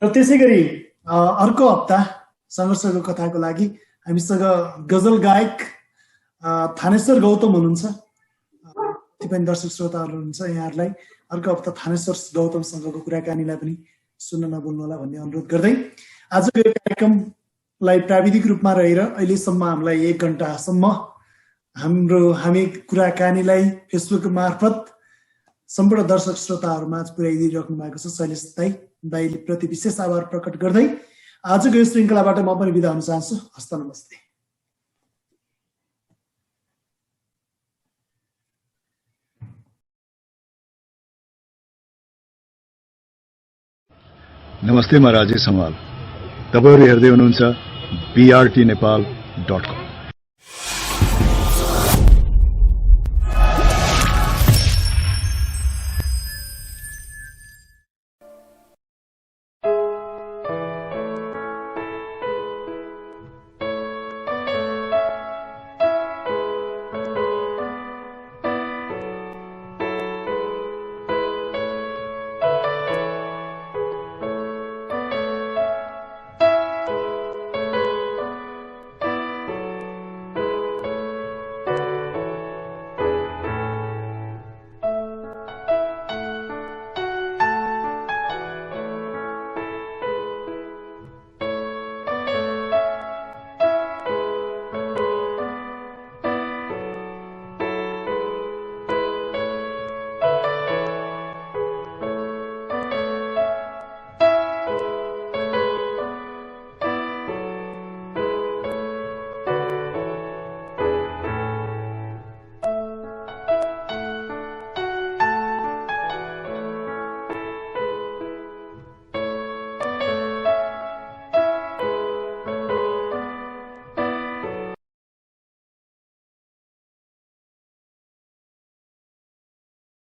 र त्यसै गरी अर्को हप्ता सङ्घर्षको कथाको लागि हामीसँग गजल गायक थानेश्वर गौतम हुनुहुन्छ। कति पनि दर्शक श्रोताहरू हुनुहुन्छ, यहाँहरूलाई अर्को हप्ता थानेश्वर गौतमसँगको कुराकानीलाई पनि सुन्न नभुल्नु होला भन्ने अनुरोध गर्दै आजको यो कार्यक्रमलाई प्राविधिक रूपमा रहेर अहिलेसम्म हामीलाई 1 घन्टासम्म हामी कुराकानीलाई फेसबुक मार्फत सम्पूर्ण दर्शक श्रोताहरूमा पुर्याइदिइराख्नु भएको छ शैलेश दाइले प्रति विशेष आभार प्रकट गर्दै आजको यो श्रृङ्खलाबाट म पनि बिदा हुन चाहन्छु। हस्त नमस्ते। नमस्ते, म राजेश हमाल। तपाईहरु हेर्दै हुनुहुन्छ BRT Nepal.com।